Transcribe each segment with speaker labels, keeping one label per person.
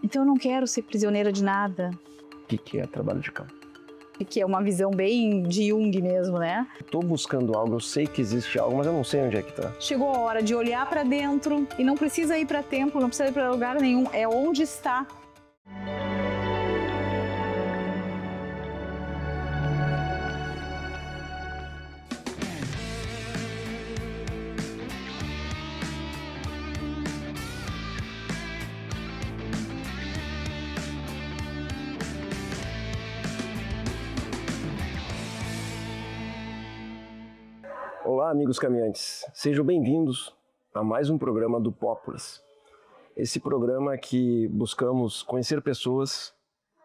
Speaker 1: Então eu não quero ser prisioneira de nada.
Speaker 2: O que é trabalho de campo?
Speaker 1: Que é uma visão bem de Jung mesmo, né?
Speaker 2: Estou buscando algo, eu sei que existe algo, mas eu não sei onde é que está.
Speaker 1: Chegou a hora de olhar para dentro e não precisa ir para templo, não precisa ir para lugar nenhum, é onde está.
Speaker 2: Olá, amigos caminhantes. Sejam bem-vindos a mais um programa do Pópulas. Esse programa que buscamos conhecer pessoas,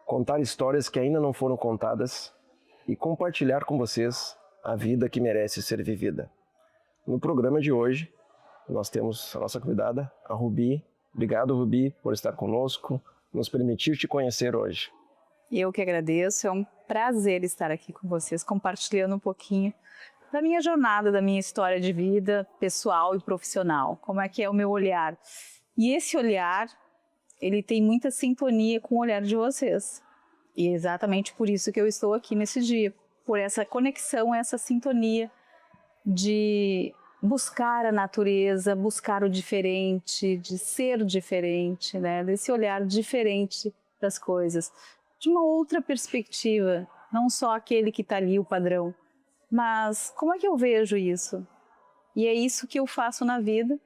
Speaker 2: contar histórias que ainda não foram contadas e compartilhar com vocês a vida que merece ser vivida. No programa de hoje, nós temos a nossa convidada, a Rubi. Obrigado, Rubi, por estar conosco, nos permitir te conhecer hoje.
Speaker 1: Eu que agradeço, é um prazer estar aqui com vocês, compartilhando um pouquinho da minha jornada, da minha história de vida pessoal e profissional, como é que é o meu olhar. E esse olhar, ele tem muita sintonia com o olhar de vocês. E é exatamente por isso que eu estou aqui nesse dia, por essa conexão, essa sintonia de buscar a natureza, buscar o diferente, de ser diferente, né? Desse olhar diferente das coisas, de uma outra perspectiva, não só aquele que está ali, o padrão. Mas como é que eu vejo isso? E é isso que eu faço na vida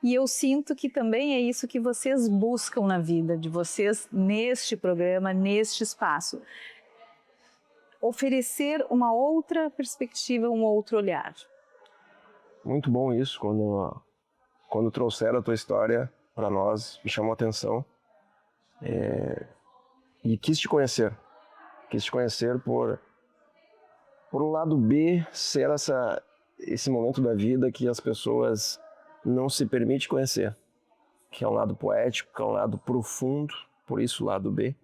Speaker 1: e eu sinto que também é isso que vocês buscam na vida de vocês neste programa, neste espaço. Oferecer uma outra perspectiva, um outro olhar.
Speaker 2: Muito bom isso, quando trouxeram a tua história para nós, me chamou a atenção. E quis te conhecer por um lado B, ser esse momento da vida que as pessoas não se permitem conhecer, que é um lado poético, que é um lado profundo, por isso o lado B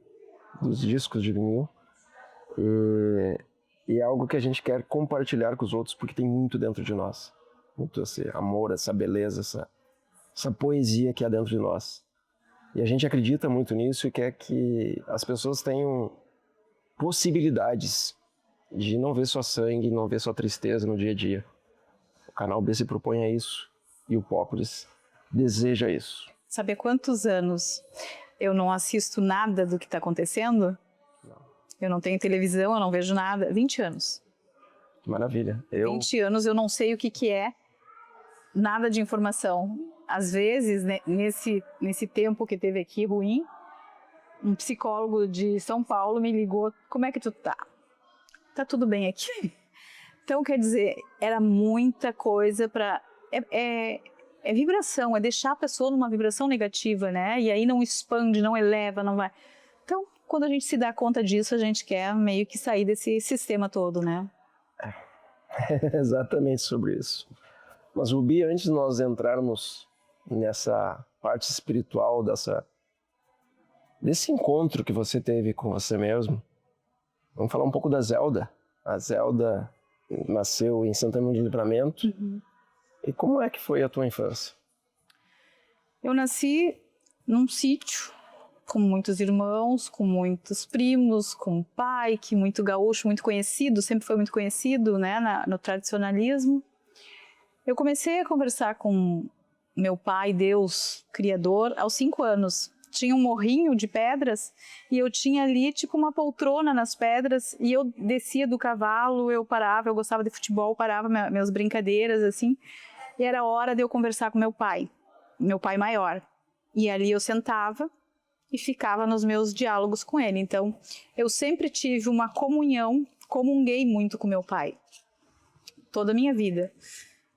Speaker 2: dos discos de vinil, e é algo que a gente quer compartilhar com os outros, porque tem muito dentro de nós, muito esse amor, essa beleza, essa poesia que há dentro de nós. E a gente acredita muito nisso e quer que as pessoas tenham possibilidades de não ver só sangue, não ver só tristeza no dia a dia. O canal B se propõe a isso e o Pópulas deseja isso.
Speaker 1: Sabe há quantos anos eu não assisto nada do que está acontecendo?
Speaker 2: Não.
Speaker 1: Eu não tenho televisão, eu não vejo nada. 20 anos.
Speaker 2: Que maravilha.
Speaker 1: 20 anos eu não sei o que é nada de informação. Às vezes, né, nesse tempo que teve aqui ruim, um psicólogo de São Paulo me ligou, como é que tu tá? Tá tudo bem aqui. Então, quer dizer, era muita coisa para... É vibração, é deixar a pessoa numa vibração negativa, né? E aí não expande, não eleva, não vai... Então, quando a gente se dá conta disso, a gente quer meio que sair desse sistema todo, né?
Speaker 2: É exatamente sobre isso. Mas, Rubi, antes de nós entrarmos nessa parte espiritual desse encontro que você teve com você mesmo, vamos falar um pouco da Zelda. A Zelda nasceu em Santana do Livramento. Uhum. E como é que foi a tua infância?
Speaker 1: Eu nasci num sítio, com muitos irmãos, com muitos primos, com um pai que muito gaúcho, muito conhecido, sempre foi muito conhecido, né, no tradicionalismo. Eu comecei a conversar com meu pai, Deus, Criador, aos 5 anos. Tinha um morrinho de pedras e eu tinha ali tipo uma poltrona nas pedras e eu descia do cavalo, eu parava, eu gostava de futebol, parava minhas brincadeiras assim, e era hora de eu conversar com meu pai maior. E ali eu sentava e ficava nos meus diálogos com ele. Então, eu sempre tive uma comunhão, comunguei muito com meu pai, toda a minha vida.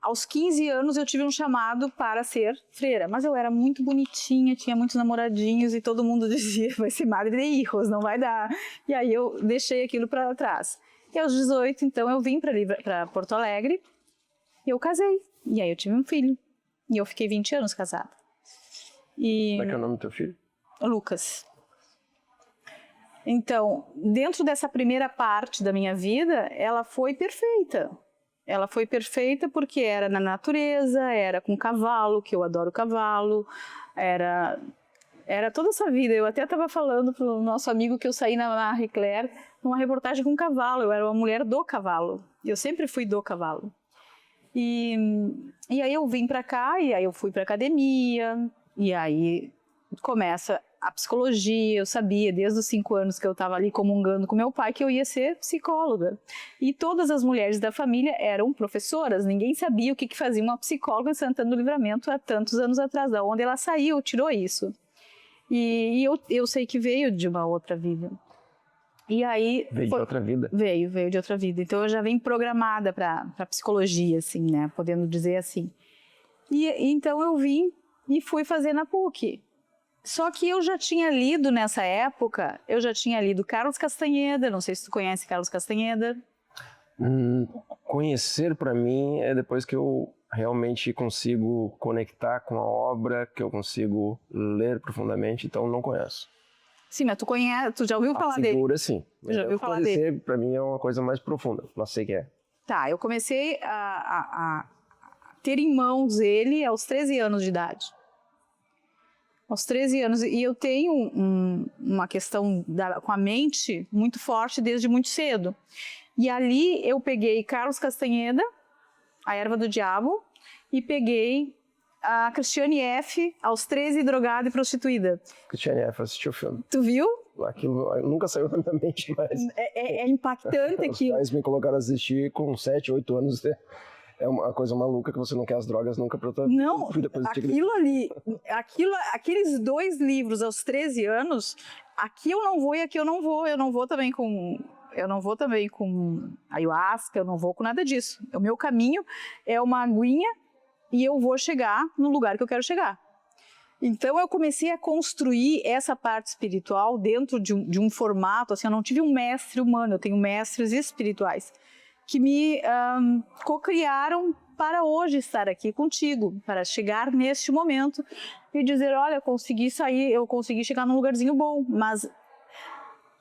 Speaker 1: Aos 15 anos eu tive um chamado para ser freira, mas eu era muito bonitinha, tinha muitos namoradinhos e todo mundo dizia, vai ser madre de hijos, não vai dar. E aí eu deixei aquilo para trás. E aos 18, então, eu vim para Porto Alegre e eu casei. E aí eu tive um filho. E eu fiquei 20 anos casada.
Speaker 2: Como é que é o nome do teu filho?
Speaker 1: Lucas. Então, dentro dessa primeira parte da minha vida, ela foi perfeita. Ela foi perfeita porque era na natureza, era com cavalo, que eu adoro cavalo, era era toda essa vida. Eu até estava falando pro nosso amigo que eu saí na Marie Claire numa reportagem com um cavalo. Eu era uma mulher do cavalo. Eu sempre fui do cavalo. E aí eu vim para cá, e aí eu fui para academia, e aí começa a psicologia. Eu sabia desde os 5 anos que eu estava ali comungando com meu pai que eu ia ser psicóloga. E todas as mulheres da família eram professoras, ninguém sabia o que fazia uma psicóloga em Santana do Livramento há tantos anos atrás, da onde ela saiu, tirou isso. E eu sei que veio de uma outra vida. E aí
Speaker 2: Veio de outra vida.
Speaker 1: Veio de outra vida. Então eu já venho programada para psicologia, assim, né? Podendo dizer assim. E então eu vim e fui fazer na PUC. Só que eu já tinha lido nessa época, Carlos Castanheda, não sei se tu conhece Carlos Castanheda.
Speaker 2: Conhecer para mim é depois que eu realmente consigo conectar com a obra, que eu consigo ler profundamente, então não conheço.
Speaker 1: Sim, mas tu conhece, tu já ouviu falar dele?
Speaker 2: A figura, sim.
Speaker 1: Já ouviu falar dele?
Speaker 2: Conhecer, para mim, é uma coisa mais profunda, não sei o que é.
Speaker 1: Tá, eu comecei a ter em mãos ele aos 13 anos de idade. Aos 13 anos, e eu tenho uma questão com a mente muito forte desde muito cedo. E ali eu peguei Carlos Castanheda, A Erva do Diabo, e peguei a Christiane F., aos 13, drogada e prostituída.
Speaker 2: Christiane F., assisti o filme.
Speaker 1: Tu viu?
Speaker 2: Aquilo nunca saiu da minha mente, mas...
Speaker 1: É impactante aquilo.
Speaker 2: Os pais me colocaram a assistir com 7, 8 anos. É uma coisa maluca que você não quer as drogas nunca pra tua
Speaker 1: Não,
Speaker 2: vida.
Speaker 1: aquilo ali, aqueles 2 livros aos 13 anos, aqui eu não vou e aqui eu não vou. Eu não vou também com ayahuasca, eu não vou com nada disso. O meu caminho é uma aguinha e eu vou chegar no lugar que eu quero chegar. Então eu comecei a construir essa parte espiritual dentro de um formato, assim, eu não tive um mestre humano, eu tenho mestres espirituais que me cocriaram para hoje estar aqui contigo, para chegar neste momento e dizer, olha, eu consegui chegar num lugarzinho bom, mas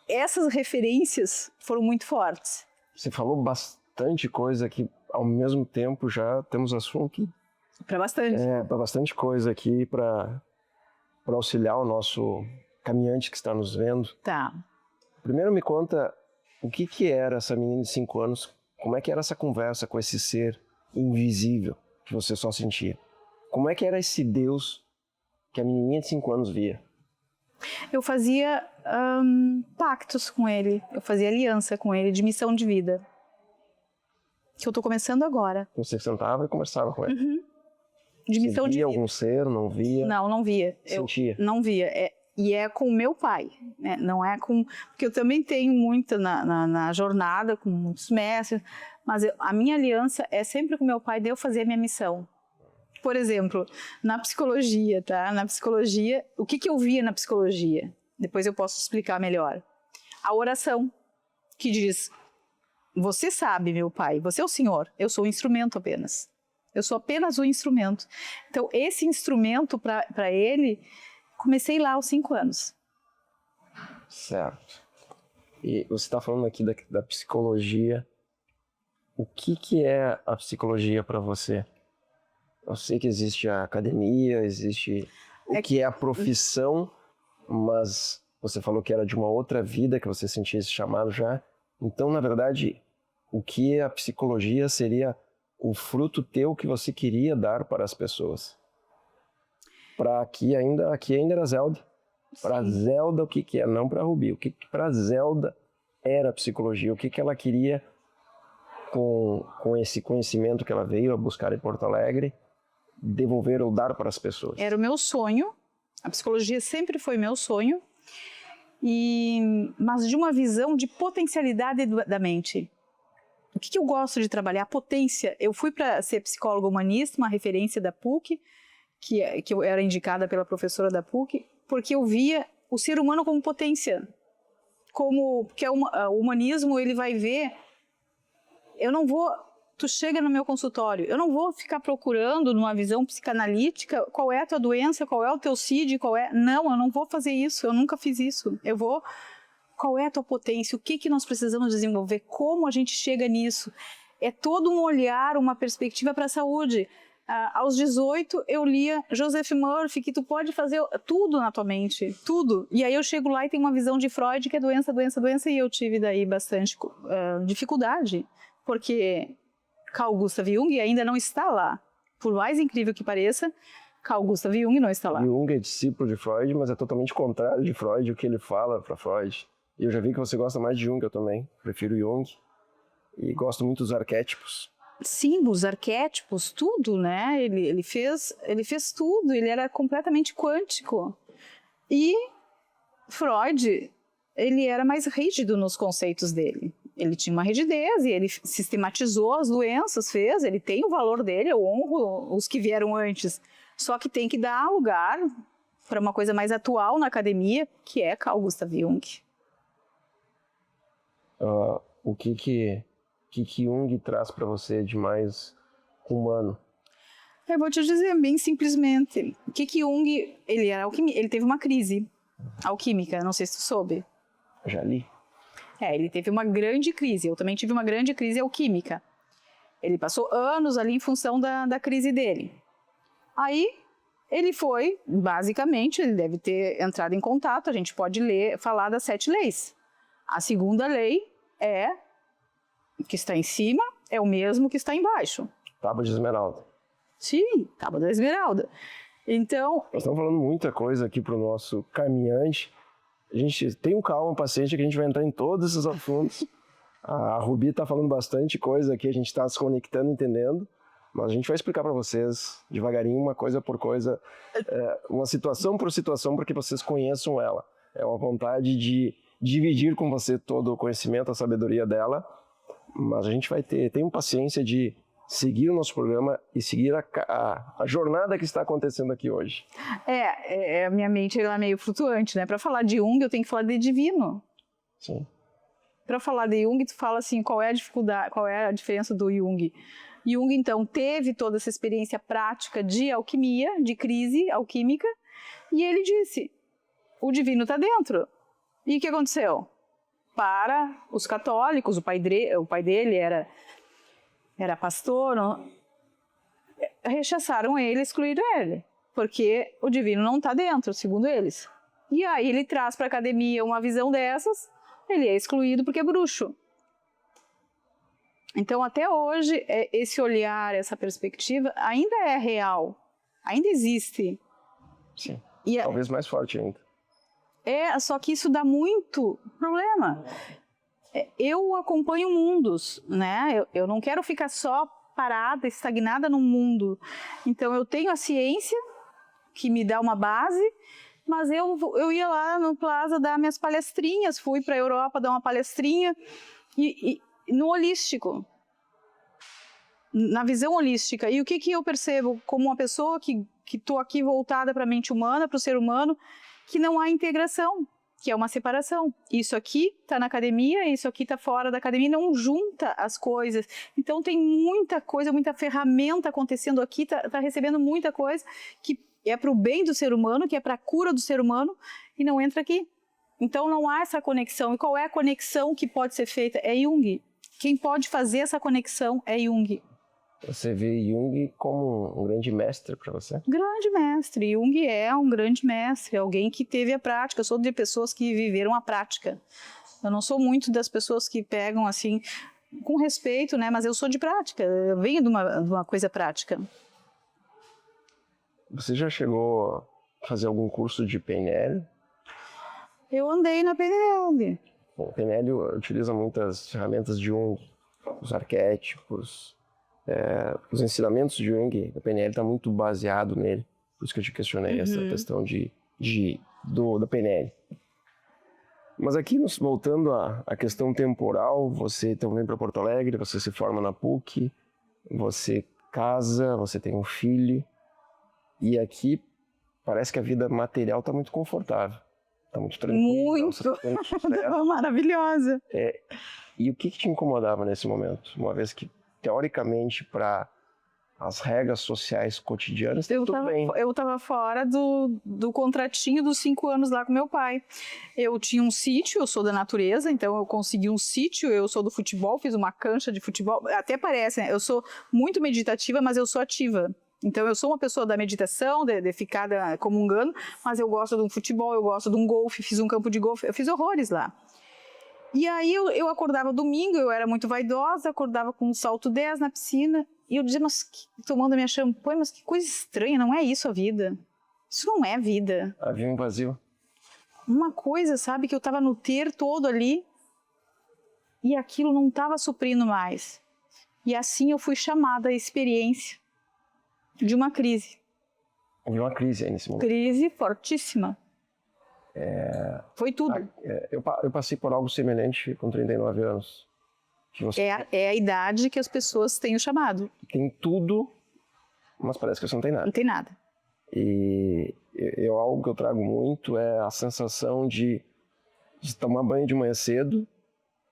Speaker 1: essas referências foram muito fortes.
Speaker 2: Você falou bastante coisa que, ao mesmo tempo, já temos assunto
Speaker 1: para bastante.
Speaker 2: Para bastante coisa aqui, para auxiliar o nosso caminhante que está nos vendo.
Speaker 1: Tá.
Speaker 2: Primeiro me conta o que era essa menina de 5 anos, como é que era essa conversa com esse ser invisível que você só sentia? Como é que era esse Deus que a menininha de 5 anos via?
Speaker 1: Eu fazia pactos com ele, eu fazia aliança com ele de missão de vida. Que eu estou começando agora.
Speaker 2: Você sentava e conversava com ele?
Speaker 1: Uhum. De missão de vida.
Speaker 2: Via algum ser, não via?
Speaker 1: Não via.
Speaker 2: Sentia?
Speaker 1: Não via. E é com o meu pai, né? Não é com... Porque eu também tenho muito na jornada, com muitos mestres, mas a minha aliança é sempre com o meu pai de eu fazer a minha missão. Por exemplo, na psicologia, tá? Na psicologia, o que eu via na psicologia? Depois eu posso explicar melhor. A oração, que diz, você sabe, meu pai, você é o Senhor, eu sou o instrumento apenas. Eu sou apenas o instrumento. Então, esse instrumento, para ele, comecei lá aos 5 anos.
Speaker 2: Certo. E você está falando aqui da psicologia. O que é a psicologia para você? Eu sei que existe a academia, existe o que é a profissão, mas você falou que era de uma outra vida, que você sentia esse chamado já. Então, na verdade, o que é a psicologia seria o fruto teu que você queria dar para as pessoas. Para aqui ainda era Zelda. Para Zelda, o que é? Não para Rubi. O que para Zelda era a psicologia? O que ela queria com esse conhecimento que ela veio a buscar em Porto Alegre, devolver ou dar para as pessoas?
Speaker 1: Era o meu sonho. A psicologia sempre foi meu sonho. Mas de uma visão de potencialidade da mente. O que eu gosto de trabalhar? A potência. Eu fui para ser psicóloga humanista, uma referência da PUC, que eu era indicada pela professora da PUC, porque eu via o ser humano como potência. Porque o humanismo, ele vai ver... Tu chega no meu consultório, eu não vou ficar procurando numa visão psicanalítica qual é a tua doença, qual é o teu CID, Não, eu não vou fazer isso, eu nunca fiz isso. Qual é a tua potência? O que nós precisamos desenvolver? Como a gente chega nisso? É todo um olhar, uma perspectiva para a saúde. Aos 18, eu lia Joseph Murphy, que tu pode fazer tudo na tua mente, tudo. E aí eu chego lá e tenho uma visão de Freud, que é doença, doença, doença, e eu tive daí bastante dificuldade, porque Carl Gustav Jung ainda não está lá. Por mais incrível que pareça, Carl Gustav Jung não está lá.
Speaker 2: Jung é discípulo de Freud, mas é totalmente contrário de Freud, o que ele fala para Freud. E eu já vi que você gosta mais de Jung, eu também. Prefiro Jung. E gosto muito dos arquétipos.
Speaker 1: Sim, os arquétipos, tudo, né? Ele fez tudo, ele era completamente quântico. E Freud, ele era mais rígido nos conceitos dele. Ele tinha uma rigidez e ele sistematizou as doenças, ele tem o valor dele, eu honro os que vieram antes. Só que tem que dar lugar para uma coisa mais atual na academia, que é Carl Gustav Jung.
Speaker 2: O que Jung traz para você de mais humano?
Speaker 1: Eu vou te dizer bem simplesmente. O que Jung... Ele teve uma crise alquímica, não sei se tu soube.
Speaker 2: Já li.
Speaker 1: Ele teve uma grande crise. Eu também tive uma grande crise alquímica. Ele passou anos ali em função da crise dele. Aí, ele foi, basicamente, ele deve ter entrado em contato, a gente pode falar das 7 leis. A segunda lei é que está em cima é o mesmo que está embaixo.
Speaker 2: Tábua de esmeralda.
Speaker 1: Sim, tábua da esmeralda. Então...
Speaker 2: Nós estamos falando muita coisa aqui para o nosso caminhante. A gente tem calma, paciente, que a gente vai entrar em todos esses assuntos. A Rubi está falando bastante coisa aqui, a gente está se conectando, entendendo. Mas a gente vai explicar para vocês, devagarinho, uma coisa por coisa, uma situação por situação, para que vocês conheçam ela. É uma vontade de dividir com você todo o conhecimento, a sabedoria dela. Mas a gente vai tenha paciência de seguir o nosso programa e seguir a jornada que está acontecendo aqui hoje.
Speaker 1: A minha mente ela é meio flutuante, né? Para falar de Jung, eu tenho que falar de divino.
Speaker 2: Sim.
Speaker 1: Para falar de Jung, tu fala assim, qual é a dificuldade, qual é a diferença do Jung? Jung, então, teve toda essa experiência prática de alquimia, de crise alquímica, e ele disse, o divino está dentro. E o que aconteceu? Para os católicos, o pai dele era pastor, rechaçaram ele, excluíram ele, porque o divino não está dentro, segundo eles. E aí ele traz para a academia uma visão dessas, ele é excluído porque é bruxo. Então, até hoje, esse olhar, essa perspectiva ainda é real, ainda existe.
Speaker 2: Sim, talvez mais forte ainda.
Speaker 1: Só que isso dá muito problema. Eu acompanho mundos, né? Eu não quero ficar só parada, estagnada num mundo. Então, eu tenho a ciência, que me dá uma base, mas eu ia lá no Plaza dar minhas palestrinhas, fui para a Europa dar uma palestrinha, e no holístico, na visão holística. E o que eu percebo como uma pessoa que estou aqui voltada para a mente humana, para o ser humano, que não há integração, que é uma separação. Isso aqui está na academia, isso aqui está fora da academia, não junta as coisas. Então tem muita coisa, muita ferramenta acontecendo aqui, está recebendo muita coisa que é para o bem do ser humano, que é para a cura do ser humano, e não entra aqui. Então não há essa conexão. E qual é a conexão que pode ser feita? É Jung. Quem pode fazer essa conexão é Jung.
Speaker 2: Você vê Jung como um grande mestre para você?
Speaker 1: Grande mestre. Jung é um grande mestre, alguém que teve a prática. Eu sou de pessoas que viveram a prática. Eu não sou muito das pessoas que pegam assim, com respeito, né? Mas eu sou de prática, eu venho de uma coisa prática.
Speaker 2: Você já chegou a fazer algum curso de PNL?
Speaker 1: Eu andei na PNL.
Speaker 2: Bom, PNL utiliza muitas ferramentas de Jung, os arquétipos, os ensinamentos de Jung. A PNL está muito baseado nele, por isso que eu te questionei essa questão da PNL. Mas aqui, voltando à questão temporal, você também para Porto Alegre, você se forma na PUC, você casa, você tem um filho, e aqui parece que a vida material está muito confortável, está muito tranquila.
Speaker 1: Muito! Maravilhosa!
Speaker 2: E o que te incomodava nesse momento? Uma vez que, teoricamente, para as regras sociais cotidianas, tudo bem.
Speaker 1: Eu estava fora do contratinho dos 5 anos lá com meu pai. Eu tinha um sítio, eu sou da natureza, então eu consegui um sítio, eu sou do futebol, fiz uma cancha de futebol. Até parece, né? Eu sou muito meditativa, mas eu sou ativa. Então, eu sou uma pessoa da meditação, de ficar comungando, mas eu gosto de um futebol, eu gosto de um golfe, fiz um campo de golfe, eu fiz horrores lá. E aí, eu acordava domingo, eu era muito vaidosa, acordava com um salto 10 na piscina, e eu dizia, tomando a minha champanhe, mas que coisa estranha, não é isso a vida. Isso não é vida.
Speaker 2: Havia um vazio.
Speaker 1: Uma coisa, sabe, que eu estava no ter todo ali, e aquilo não estava suprindo mais. E assim eu fui chamada à experiência de uma crise.
Speaker 2: Houve uma crise aí nesse momento.
Speaker 1: Crise fortíssima. Foi tudo.
Speaker 2: Eu passei por algo semelhante com 39 anos.
Speaker 1: É a idade que as pessoas têm o chamado.
Speaker 2: Tem tudo, mas parece que você não tem nada.
Speaker 1: Não tem nada.
Speaker 2: E algo que eu trago muito é a sensação de tomar banho de manhã cedo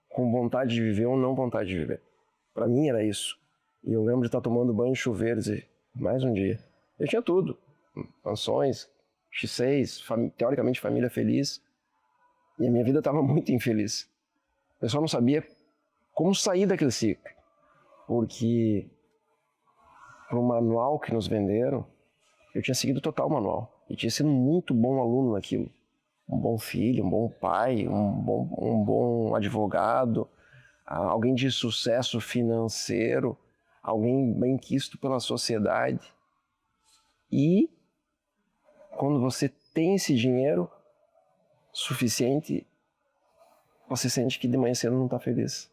Speaker 2: com vontade de viver ou não vontade de viver. Para mim era isso. E eu lembro de estar tomando banho em chuveiro e dizer, mais um dia. Eu tinha tudo. Mansões, X6, teoricamente família feliz. E a minha vida estava muito infeliz. Eu só não sabia como sair daquele ciclo. Porque pro manual que nos venderam, eu tinha seguido total o manual. E tinha sido muito bom aluno naquilo. Um bom filho, um bom pai, um bom advogado, alguém de sucesso financeiro, alguém bem quisto pela sociedade. E quando você tem esse dinheiro suficiente, você sente que de manhã cedo não está feliz.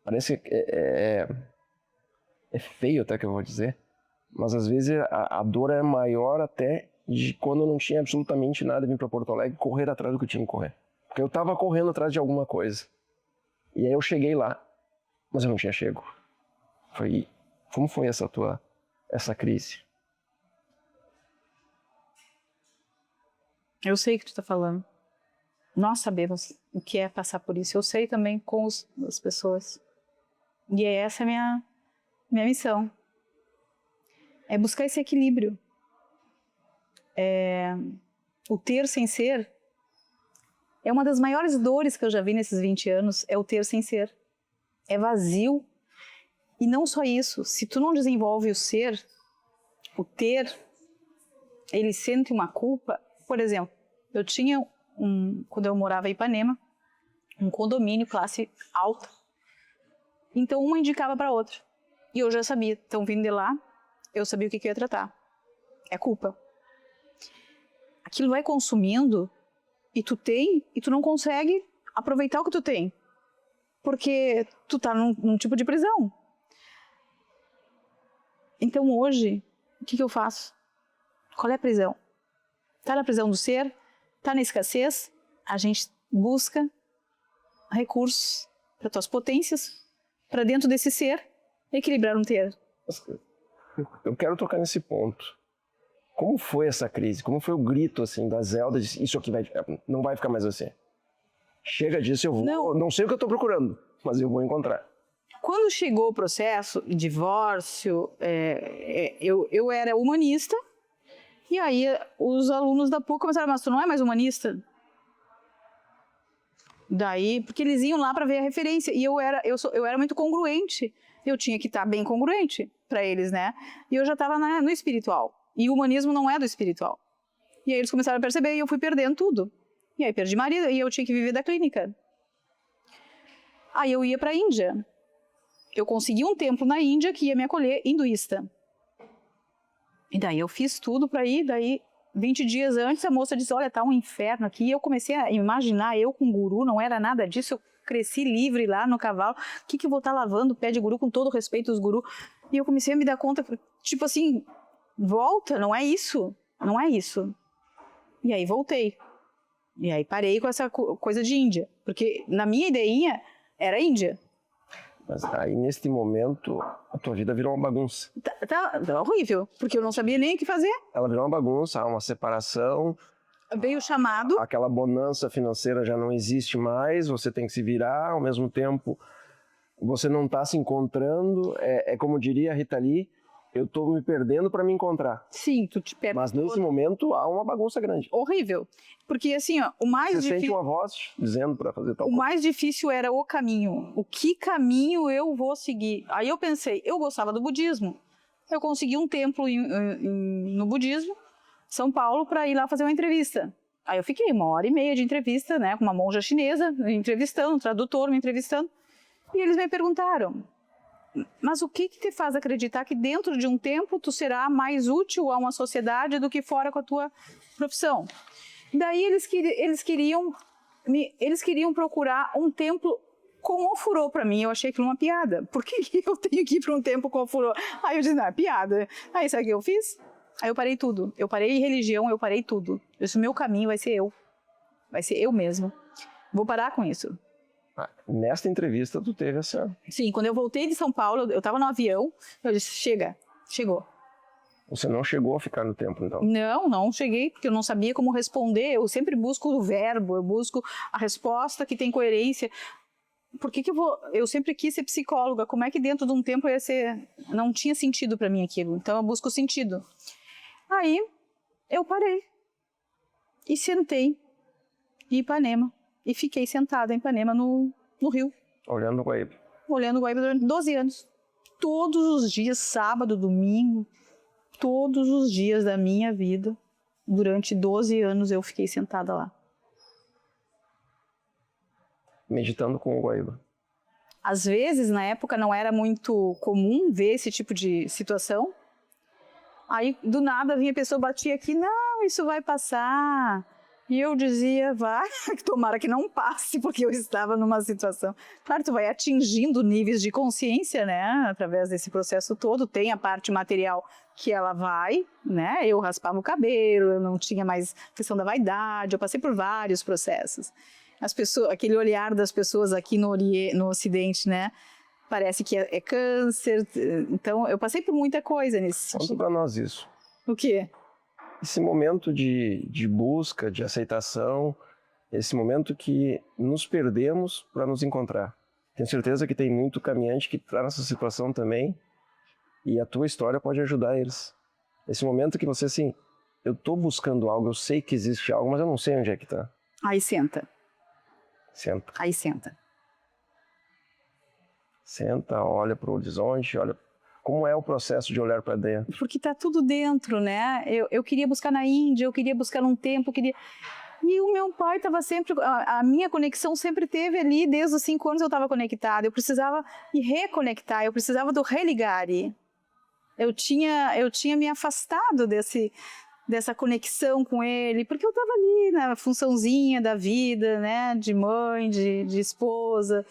Speaker 2: Parece que é feio até que eu vou dizer, mas às vezes a dor é maior até de quando eu não tinha absolutamente nada de vir para Porto Alegre correr atrás do que eu tinha que correr. Porque eu estava correndo atrás de alguma coisa. E aí eu cheguei lá, mas eu não tinha chego. Como foi essa crise?
Speaker 1: Eu sei o que tu está falando. Nós sabemos o que é passar por isso. Eu sei também com as pessoas. E essa é a minha missão. É buscar esse equilíbrio. O ter sem ser é uma das maiores dores que eu já vi nesses 20 anos, é o ter sem ser. É vazio. E não só isso, se tu não desenvolve o ser, o ter, ele sente uma culpa. Por exemplo, eu tinha, quando eu morava em Ipanema, um condomínio classe alta. Então uma indicava para outra. E eu já sabia, então vindo de lá, eu sabia o que eu ia tratar. É culpa. Aquilo vai consumindo e tu não consegue aproveitar o que tu tem. Porque tu tá num tipo de prisão. Então hoje, o que eu faço? Qual é a prisão? Tá na prisão do ser, tá na escassez, a gente busca recursos para tuas potências, para dentro desse ser, equilibrar um ter.
Speaker 2: Eu quero tocar nesse ponto. Como foi essa crise? Como foi o grito assim da Zelda? Isso aqui não vai ficar mais assim. Chega disso, eu vou. Não sei o que eu estou procurando, mas eu vou encontrar.
Speaker 1: Quando chegou o processo, divórcio, eu era humanista, e aí os alunos da PUC começaram, mas tu não é mais humanista? Daí, porque eles iam lá para ver a referência, e eu era muito congruente, eu tinha que estar bem congruente para eles, né? E eu já estava no espiritual, e o humanismo não é do espiritual. E aí eles começaram a perceber, e eu fui perdendo tudo. E aí perdi marido, e eu tinha que viver da clínica. Aí eu ia para a Índia. Eu consegui um templo na Índia que ia me acolher hinduísta. E daí eu fiz tudo para ir, daí 20 dias antes a moça disse, olha, tá um inferno aqui. E eu comecei a imaginar, eu com guru, não era nada disso, eu cresci livre lá no cavalo. O que eu vou estar lavando o pé de guru, com todo respeito aos gurus? E eu comecei a me dar conta, tipo assim, volta, não é isso, não é isso. E aí voltei. E aí parei com essa coisa de Índia, porque na minha ideinha era Índia.
Speaker 2: Mas aí, neste momento, a tua vida virou uma bagunça.
Speaker 1: Tá horrível, porque eu não sabia nem o que fazer.
Speaker 2: Ela virou uma bagunça, há uma separação.
Speaker 1: Veio o chamado.
Speaker 2: Aquela bonança financeira já não existe mais, você tem que se virar, ao mesmo tempo você não está se encontrando. É como diria a Rita Lee, eu estou me perdendo para me encontrar.
Speaker 1: Sim, tu te perde.
Speaker 2: Mas nesse momento há uma bagunça grande.
Speaker 1: Horrível. Porque assim, ó, o mais difícil...
Speaker 2: Você sente uma voz dizendo para fazer tal coisa.
Speaker 1: O mais difícil era o caminho. O que caminho eu vou seguir? Aí eu pensei, eu gostava do budismo. eu consegui um templo no budismo, São Paulo, para ir lá fazer uma entrevista. Aí eu fiquei 1h30 de entrevista, né, com uma monja chinesa, entrevistando, um tradutor me entrevistando. E eles me perguntaram, mas o que te faz acreditar que dentro de um tempo tu será mais útil a uma sociedade do que fora com a tua profissão? Daí eles queriam procurar um templo com ofurô para mim. Eu achei aquilo uma piada. Por que eu tenho que ir para um templo com ofurô? Aí eu disse, não, é piada. Aí sabe o que eu fiz? Aí eu parei tudo. Eu parei religião, eu parei tudo. Eu disse, o meu caminho vai ser eu. Vai ser eu mesmo. Vou parar com isso.
Speaker 2: Nesta entrevista, tu teve essa...
Speaker 1: Sim, quando eu voltei de São Paulo, eu estava no avião, eu disse, chegou.
Speaker 2: Você não chegou a ficar no templo, então?
Speaker 1: Não cheguei, porque eu não sabia como responder. Eu sempre busco o verbo, eu busco a resposta que tem coerência. Por que eu sempre quis ser psicóloga, como é que dentro de um templo ia ser... Não tinha sentido para mim aquilo, então eu busco o sentido. Aí, eu parei e sentei em Ipanema. E fiquei sentada em Ipanema, no Rio.
Speaker 2: Olhando o Guaíba.
Speaker 1: Olhando o Guaíba durante 12 anos. Todos os dias, sábado, domingo, todos os dias da minha vida, durante 12 anos eu fiquei sentada lá.
Speaker 2: Meditando com o Guaíba.
Speaker 1: Às vezes, na época, não era muito comum ver esse tipo de situação. Aí, do nada, vinha a pessoa, batia aqui, não, isso vai passar. E eu dizia, vai, tomara que não passe, porque eu estava numa situação... Claro, tu vai atingindo níveis de consciência, né, através desse processo todo. Tem a parte material que ela vai, né, eu raspava o cabelo, eu não tinha mais questão da vaidade, eu passei por vários processos. As pessoas, aquele olhar das pessoas aqui no Ocidente, né, parece que é câncer. Então, eu passei por muita coisa nesse sentido.
Speaker 2: Conta pra nós isso.
Speaker 1: O quê?
Speaker 2: Esse momento de busca, de aceitação, esse momento que nos perdemos para nos encontrar. Tenho certeza que tem muito caminhante que está nessa situação também e a tua história pode ajudar eles. Esse momento que você, assim, eu estou buscando algo, eu sei que existe algo, mas eu não sei onde é que está.
Speaker 1: Aí senta.
Speaker 2: Senta.
Speaker 1: Aí senta.
Speaker 2: Senta, olha para o horizonte, olha... Como é o processo de olhar para dentro?
Speaker 1: Porque está tudo dentro, né? Eu queria buscar na Índia, eu queria buscar num templo, E o meu pai estava sempre... A minha conexão sempre teve ali, desde os 5 anos eu estava conectada. Eu precisava me reconectar, eu precisava do religare. Eu tinha me afastado dessa conexão com ele, porque eu estava ali na funçãozinha da vida, né? De mãe, de esposa.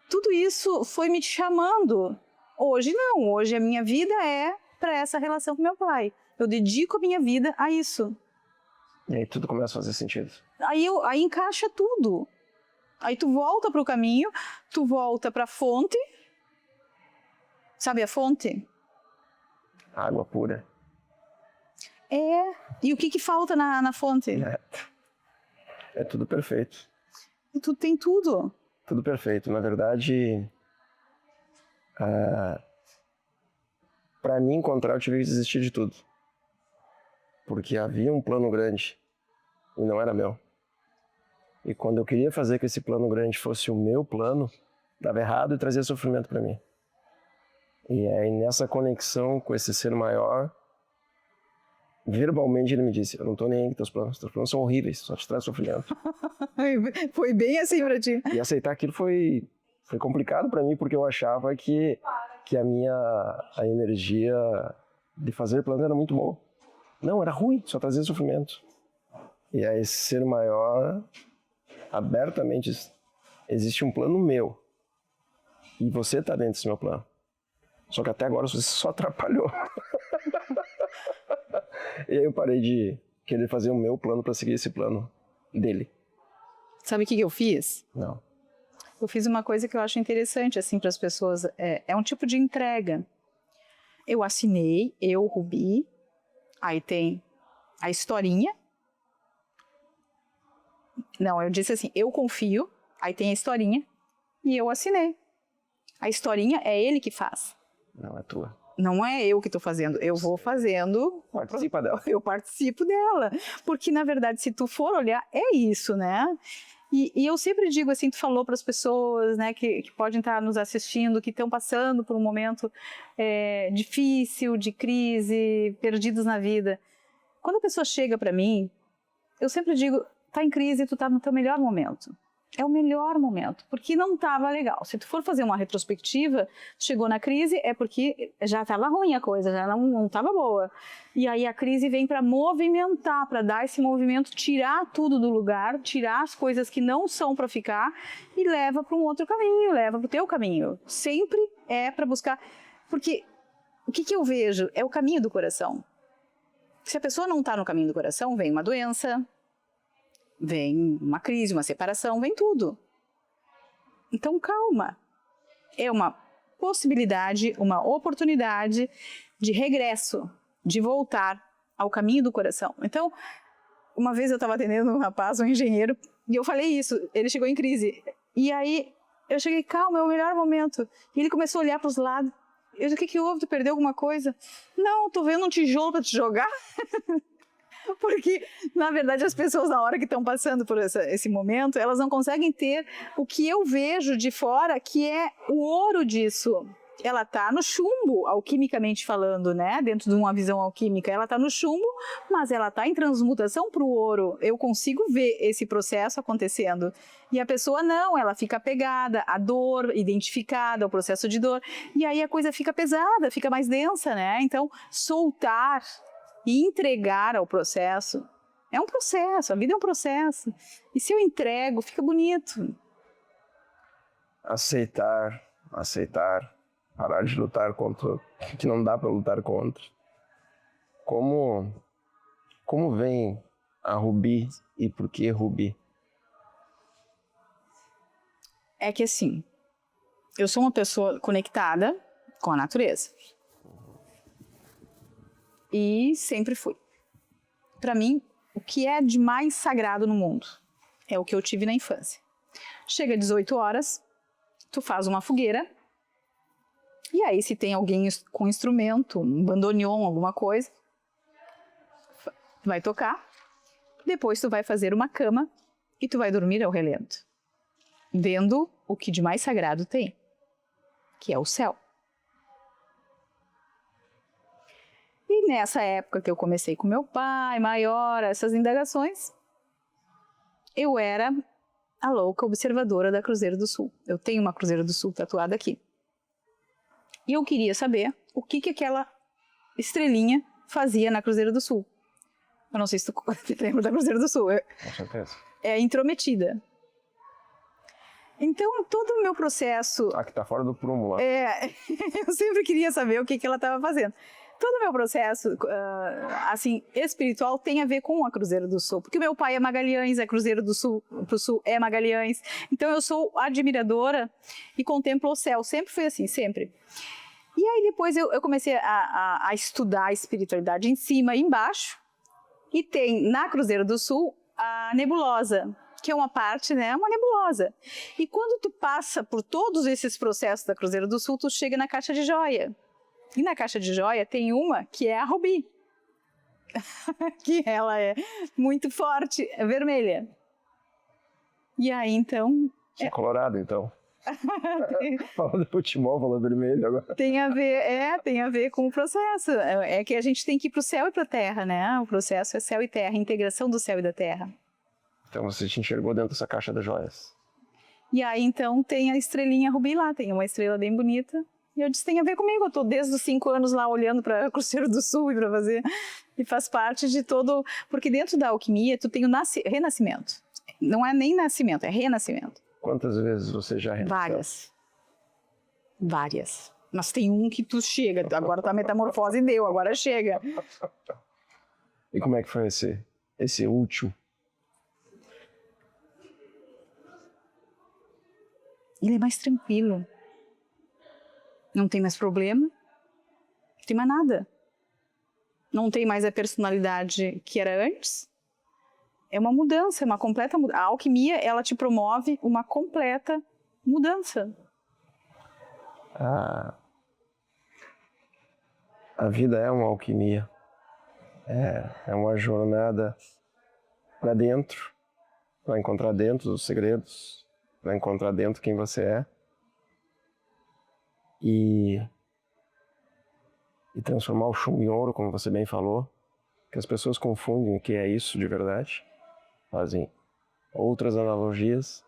Speaker 1: Tudo isso foi me chamando. Hoje não, hoje a minha vida é para essa relação com meu pai. Eu dedico a minha vida a isso.
Speaker 2: E aí tudo começa a fazer sentido.
Speaker 1: Aí encaixa tudo. Aí tu volta para o caminho, tu volta para a fonte. Sabe a fonte?
Speaker 2: Água pura.
Speaker 1: É. E o que falta na fonte?
Speaker 2: É tudo perfeito.
Speaker 1: E tu tem tudo.
Speaker 2: Tudo perfeito. Na verdade... para me encontrar eu tive que desistir de tudo, porque havia um plano grande e não era meu, e quando eu queria fazer que esse plano grande fosse o meu plano, dava errado e trazia sofrimento para mim. E aí nessa conexão com esse ser maior, verbalmente ele me disse, eu não tô nem aí com teus planos são horríveis, só te traz sofrimento.
Speaker 1: Foi bem assim pra ti.
Speaker 2: E aceitar aquilo foi complicado para mim, porque eu achava que a energia de fazer plano era muito boa. Não, era ruim, só trazia sofrimento. E aí esse ser maior, abertamente, existe um plano meu. E você tá dentro desse meu plano. Só que até agora você só atrapalhou. E aí eu parei de querer fazer o meu plano para seguir esse plano dele.
Speaker 1: Sabe o que eu fiz?
Speaker 2: Não.
Speaker 1: Eu fiz uma coisa que eu acho interessante assim para as pessoas, é um tipo de entrega. Eu assinei, Rubi, aí tem a historinha. Não, eu disse assim, eu confio, aí tem a historinha e eu assinei. A historinha é ele que faz.
Speaker 2: Não é tua.
Speaker 1: Não é eu que estou fazendo, eu vou fazendo...
Speaker 2: Participa dela.
Speaker 1: Eu participo dela, porque na verdade se tu for olhar, é isso, né? E eu sempre digo assim, tu falou para as pessoas, né, que podem estar nos assistindo, que estão passando por um momento difícil, de crise, perdidos na vida. Quando a pessoa chega para mim, eu sempre digo, tá em crise, tu tá no teu melhor momento. É o melhor momento, porque não estava legal. Se tu for fazer uma retrospectiva, chegou na crise, é porque já estava ruim a coisa, já não estava boa. E aí a crise vem para movimentar, para dar esse movimento, tirar tudo do lugar, tirar as coisas que não são para ficar e leva para um outro caminho, leva para o teu caminho. Sempre é para buscar, porque o que eu vejo é o caminho do coração. Se a pessoa não está no caminho do coração, vem uma doença, vem uma crise, uma separação, vem tudo. Então, calma. É uma possibilidade, uma oportunidade de regresso, de voltar ao caminho do coração. Então, uma vez eu estava atendendo um rapaz, um engenheiro, e eu falei isso, ele chegou em crise. E aí, eu cheguei, calma, é o melhor momento. E ele começou a olhar para os lados. Eu disse, o que houve? Tu perdeu alguma coisa? Não, tô vendo um tijolo para te jogar. Porque, na verdade, as pessoas, na hora que estão passando por esse momento, elas não conseguem ter o que eu vejo de fora, que é o ouro disso. Ela está no chumbo, alquimicamente falando, né? Dentro de uma visão alquímica, ela está no chumbo, mas ela está em transmutação para o ouro. Eu consigo ver esse processo acontecendo. E a pessoa não, ela fica apegada à dor, identificada ao processo de dor. E aí a coisa fica pesada, fica mais densa, né? Então, soltar e entregar ao processo é um processo, a vida é um processo. E se eu entrego, fica bonito.
Speaker 2: Aceitar, parar de lutar contra o que não dá para lutar contra. Como vem a Rubi e por que Rubi?
Speaker 1: É que assim, eu sou uma pessoa conectada com a natureza. E sempre fui. Para mim, o que é de mais sagrado no mundo é o que eu tive na infância. Chega às 18 horas, tu faz uma fogueira, e aí se tem alguém com instrumento, um bandoneon, alguma coisa, tu vai tocar, depois tu vai fazer uma cama e tu vai dormir ao relento, vendo o que de mais sagrado tem, que é o céu. E nessa época que eu comecei com meu pai, maior, essas indagações, eu era a louca observadora da Cruzeiro do Sul. Eu tenho uma Cruzeiro do Sul tatuada aqui. E eu queria saber o que aquela estrelinha fazia na Cruzeiro do Sul. Eu não sei se tu lembra da Cruzeiro do Sul.
Speaker 2: Com certeza.
Speaker 1: É intrometida. Então, todo o meu processo...
Speaker 2: Ah, que tá fora do prumo lá.
Speaker 1: Eu sempre queria saber o que ela estava fazendo. Todo o meu processo, assim, espiritual tem a ver com a Cruzeiro do Sul. Porque meu pai é Magalhães, é Cruzeiro do Sul, pro Sul é Magalhães. Então eu sou admiradora e contemplo o céu. Sempre foi assim, sempre. E aí depois eu comecei a estudar a espiritualidade em cima e embaixo. E tem na Cruzeiro do Sul a nebulosa, que é uma parte, né, uma nebulosa. E quando tu passa por todos esses processos da Cruzeiro do Sul, tu chega na caixa de joia. E na caixa de joia tem uma que é a Rubi, que ela é muito forte, é vermelha. E aí, então...
Speaker 2: Você é colorado, então. Fala do futebol, fala vermelho agora.
Speaker 1: Tem a ver com o processo. É que a gente tem que ir para o céu e para a terra, né? O processo é céu e terra, integração do céu e da terra.
Speaker 2: Então você te enxergou dentro dessa caixa das joias.
Speaker 1: E aí, então, tem a estrelinha Rubi lá, tem uma estrela bem bonita. E eu disse, tem a ver comigo, eu tô desde os 5 anos lá olhando para o Cruzeiro do Sul e para fazer, e faz parte de todo, porque dentro da alquimia tu tem o renascimento, não é nem nascimento, é renascimento.
Speaker 2: Quantas vezes você já renasceu?
Speaker 1: Várias, mas tem um que tu chega, agora tua metamorfose deu, agora chega.
Speaker 2: E como é que foi esse último?
Speaker 1: Ele é mais tranquilo. Não tem mais problema, não tem mais nada. Não tem mais a personalidade que era antes. É uma mudança, é uma completa mudança. A alquimia, ela te promove uma completa mudança.
Speaker 2: A vida é uma alquimia. É uma jornada para dentro, vai encontrar dentro os segredos, vai encontrar dentro quem você é e transformar o chumbo em ouro, como você bem falou, que as pessoas confundem o que é isso de verdade, fazem outras analogias,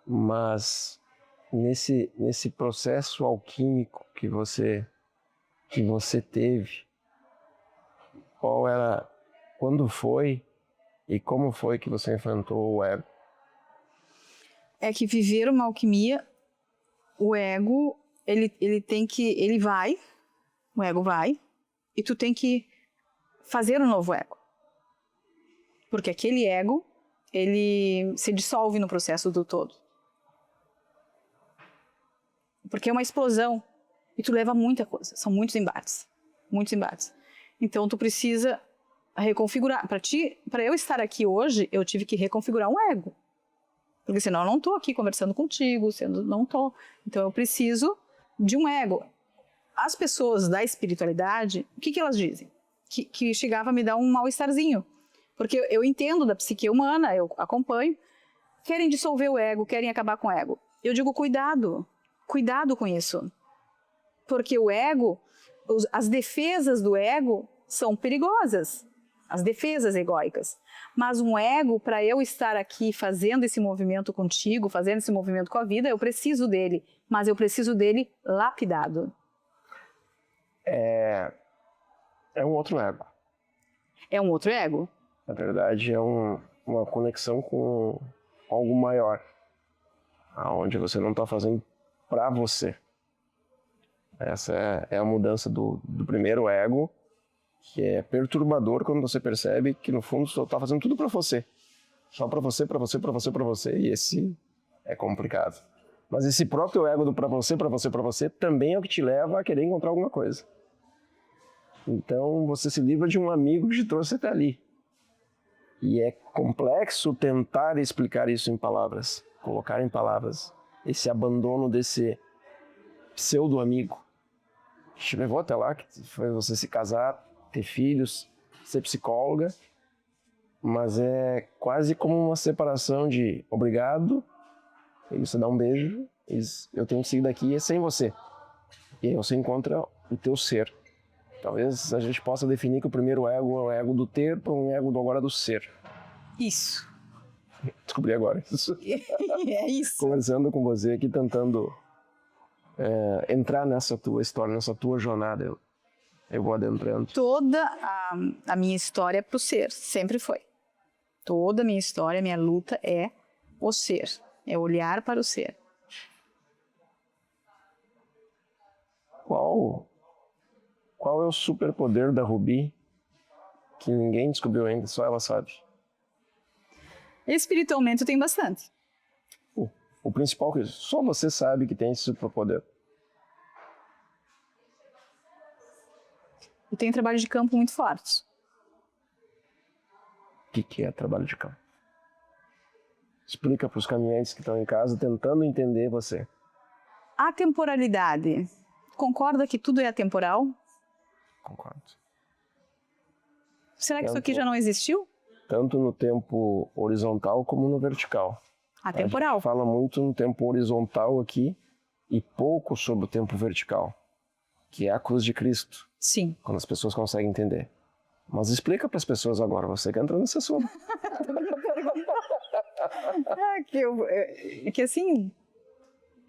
Speaker 2: mas nesse processo alquímico que você teve, quando foi e como foi que você enfrentou o ego?
Speaker 1: É que viver uma alquimia, o ego, o ego vai, e tu tem que fazer um novo ego. Porque aquele ego, ele se dissolve no processo do todo. Porque é uma explosão e tu leva muita coisa, são muitos embates. Então tu precisa reconfigurar. Para eu estar aqui hoje, eu tive que reconfigurar um ego. Porque senão eu não estou aqui conversando contigo, não estou. Então eu preciso de um ego. As pessoas da espiritualidade, o que elas dizem? Que chegava a me dar um mal-estarzinho. Porque eu entendo da psique humana, eu acompanho. Querem dissolver o ego, querem acabar com o ego. Eu digo, cuidado com isso. Porque o ego, as defesas do ego são perigosas. As defesas egóicas. Mas um ego, para eu estar aqui fazendo esse movimento contigo, fazendo esse movimento com a vida, eu preciso dele. Mas eu preciso dele lapidado.
Speaker 2: É um outro ego.
Speaker 1: É um outro ego?
Speaker 2: Na verdade, é uma conexão com algo maior. Onde você não está fazendo para você. Essa é a mudança do primeiro ego, que é perturbador quando você percebe que no fundo você está fazendo tudo para você. Só para você, e esse é complicado. Mas esse próprio ego do para você, também é o que te leva a querer encontrar alguma coisa. Então você se livra de um amigo que te trouxe até ali. E é complexo tentar explicar isso em palavras, colocar em palavras esse abandono desse pseudo-amigo. Te levou até lá, que foi você se casar, ter filhos, ser psicóloga, mas é quase como uma separação de obrigado, e você dá um beijo, e eu tenho que seguir daqui, é sem você. E aí você encontra o teu ser. Talvez a gente possa definir que o primeiro ego é o ego do ter para um ego agora do ser.
Speaker 1: Isso.
Speaker 2: Descobri agora isso.
Speaker 1: É isso.
Speaker 2: Conversando com você aqui, tentando entrar nessa tua história, nessa tua jornada, eu vou adentrando.
Speaker 1: Toda a minha história é pro ser, sempre foi. Toda a minha história, minha luta é o ser, é olhar para o ser.
Speaker 2: Qual é o superpoder da Ruby que ninguém descobriu ainda, só ela sabe?
Speaker 1: Espiritualmente eu tenho bastante.
Speaker 2: O principal que só você sabe que tem esse superpoder.
Speaker 1: Eu tenho trabalho de campo muito forte.
Speaker 2: O que é trabalho de campo? Explica para os caminhantes que estão em casa tentando entender você.
Speaker 1: A temporalidade. Concorda que tudo é atemporal?
Speaker 2: Concordo.
Speaker 1: Será que isso aqui já não existiu?
Speaker 2: Tanto no tempo horizontal como no vertical.
Speaker 1: Atemporal.
Speaker 2: A gente fala muito no tempo horizontal aqui e pouco sobre o tempo vertical, que é a cruz de Cristo.
Speaker 1: Sim.
Speaker 2: Quando as pessoas conseguem entender. Mas explica para as pessoas agora, você que entra nesse assunto.
Speaker 1: Que assim,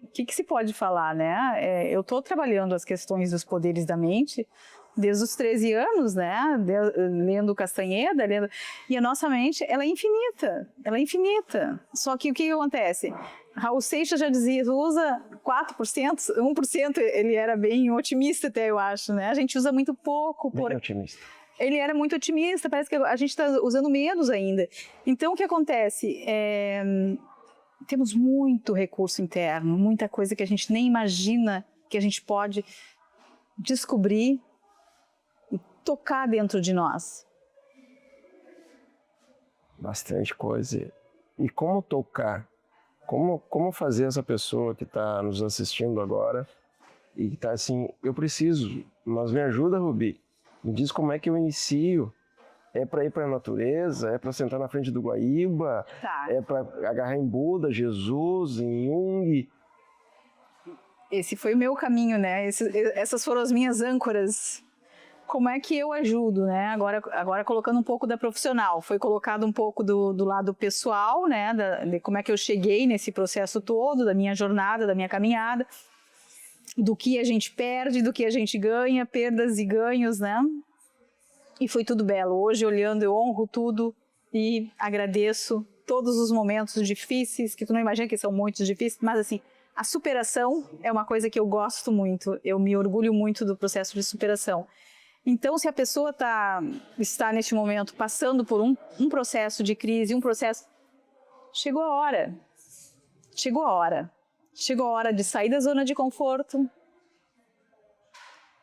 Speaker 1: o que se pode falar, né? Eu estou trabalhando as questões dos poderes da mente desde os 13 anos, né? Lendo Castanheda, e a nossa mente, ela é infinita. Só que o que acontece? Raul Seixas já dizia, usa 4%, 1%, ele era bem otimista até, eu acho, né? A gente usa muito pouco.
Speaker 2: Bem otimista.
Speaker 1: Ele era muito otimista, parece que a gente está usando menos ainda. Então, o que acontece? Temos muito recurso interno, muita coisa que a gente nem imagina que a gente pode descobrir e tocar dentro de nós.
Speaker 2: Bastante coisa. E como tocar? Como fazer essa pessoa que está nos assistindo agora e que está assim, eu preciso, mas me ajuda, Ruby. Me diz como é que eu inicio É para ir para a natureza? É para sentar na frente do Guaíba?
Speaker 1: Tá.
Speaker 2: É para agarrar em Buda, Jesus, em Jung?
Speaker 1: Esse foi o meu caminho, né? Essas foram as minhas âncoras. Como é que eu ajudo, né? Agora colocando um pouco da profissional. Foi colocado um pouco do lado pessoal, né? De como é que eu cheguei nesse processo todo, da minha jornada, da minha caminhada. Do que a gente perde, do que a gente ganha, perdas e ganhos, né? E foi tudo belo. Hoje, olhando, eu honro tudo e agradeço todos os momentos difíceis, que tu não imagina que são muito difíceis, mas assim, a superação é uma coisa que eu gosto muito. Eu me orgulho muito do processo de superação. Então, se a pessoa está neste momento passando por um processo de crise, um processo... Chegou a hora. Chegou a hora. Chegou a hora de sair da zona de conforto.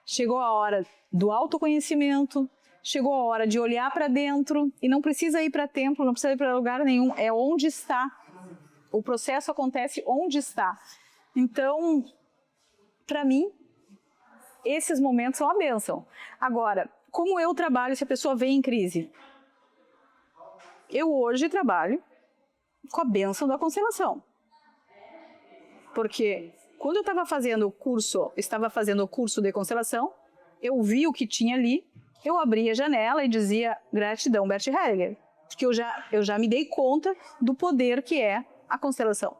Speaker 1: Chegou a hora do autoconhecimento. Chegou a hora de olhar para dentro. E não precisa ir para templo, não precisa ir para lugar nenhum. É onde está. O processo acontece onde está. Então, para mim, esses momentos são a bênção. Agora, como eu trabalho se a pessoa vem em crise? Eu hoje trabalho com a bênção da constelação. Porque quando eu estava fazendo o curso de constelação, eu vi o que tinha ali, eu abria a janela e dizia gratidão, Bert Hellinger. Porque eu já me dei conta do poder que é a constelação.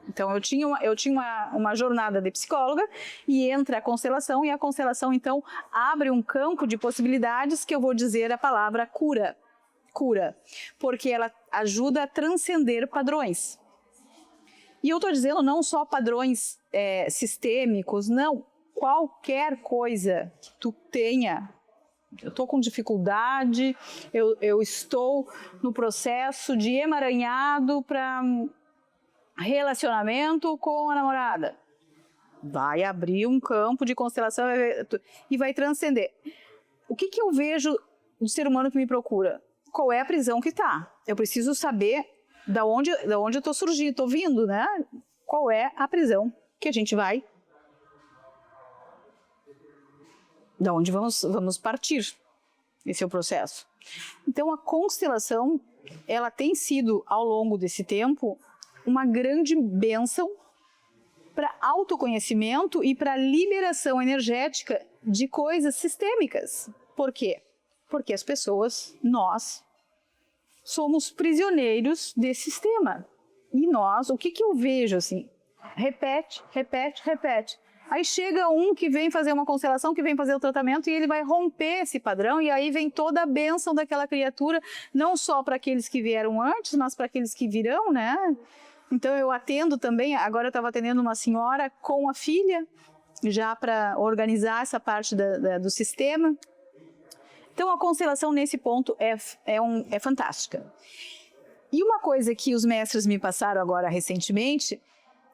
Speaker 1: Então, eu tinha uma jornada de psicóloga e entra a constelação, e a constelação, então, abre um campo de possibilidades que eu vou dizer a palavra cura. Cura. Porque ela ajuda a transcender padrões. E eu estou dizendo não só padrões sistêmicos, não. Qualquer coisa que tu tenha. Eu estou com dificuldade, eu estou no processo de emaranhado para... relacionamento com a namorada. Vai abrir um campo de constelação e vai transcender. O que eu vejo do ser humano que me procura? Qual é a prisão que está? Eu preciso saber da onde eu estou surgindo, estou vindo, né? Qual é a prisão que a gente vai? Da onde vamos partir? Esse é o processo. Então, a constelação, ela tem sido, ao longo desse tempo, uma grande bênção para autoconhecimento e para liberação energética de coisas sistêmicas. Por quê? Porque as pessoas, nós, somos prisioneiros desse sistema. E nós, o que eu vejo assim? Repete, repete, repete. Aí chega um que vem fazer uma constelação, que vem fazer o tratamento, e ele vai romper esse padrão, e aí vem toda a bênção daquela criatura, não só para aqueles que vieram antes, mas para aqueles que virão, né? Então, eu atendo também, agora eu estava atendendo uma senhora com a filha, já para organizar essa parte do sistema. Então, a constelação nesse ponto é fantástica. E uma coisa que os mestres me passaram agora recentemente,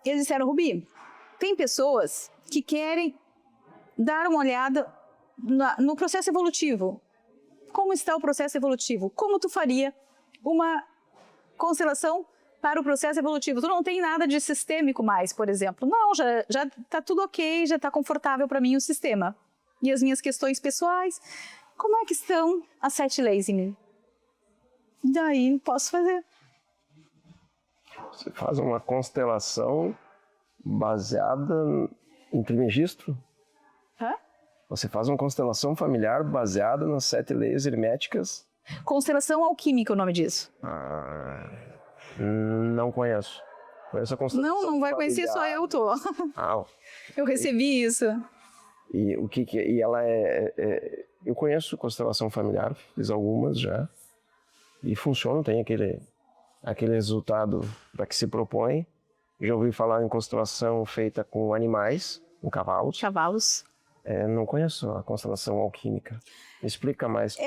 Speaker 1: eles disseram, Rubi, tem pessoas que querem dar uma olhada no processo evolutivo. Como está o processo evolutivo? Como tu faria uma constelação para o processo evolutivo? Tu não tem nada de sistêmico mais, por exemplo. Não, já está tudo ok, já está confortável para mim o sistema. E as minhas questões pessoais, como é que estão as 7 leis em mim? Daí posso fazer.
Speaker 2: Você faz uma constelação baseada em trimegistro?
Speaker 1: Hã?
Speaker 2: Você faz uma constelação familiar baseada nas 7 leis herméticas?
Speaker 1: Constelação alquímica é o nome disso.
Speaker 2: Não conheço. Conheço a constelação
Speaker 1: Não vai conhecer, só eu tô. Eu recebi isso.
Speaker 2: E o que e ela eu conheço constelação familiar, fiz algumas já. E funciona, tem aquele resultado para que se propõe. Já ouvi falar em constelação feita com animais, com cavalos.
Speaker 1: Cavalos.
Speaker 2: Não conheço a constelação alquímica. Me explica mais.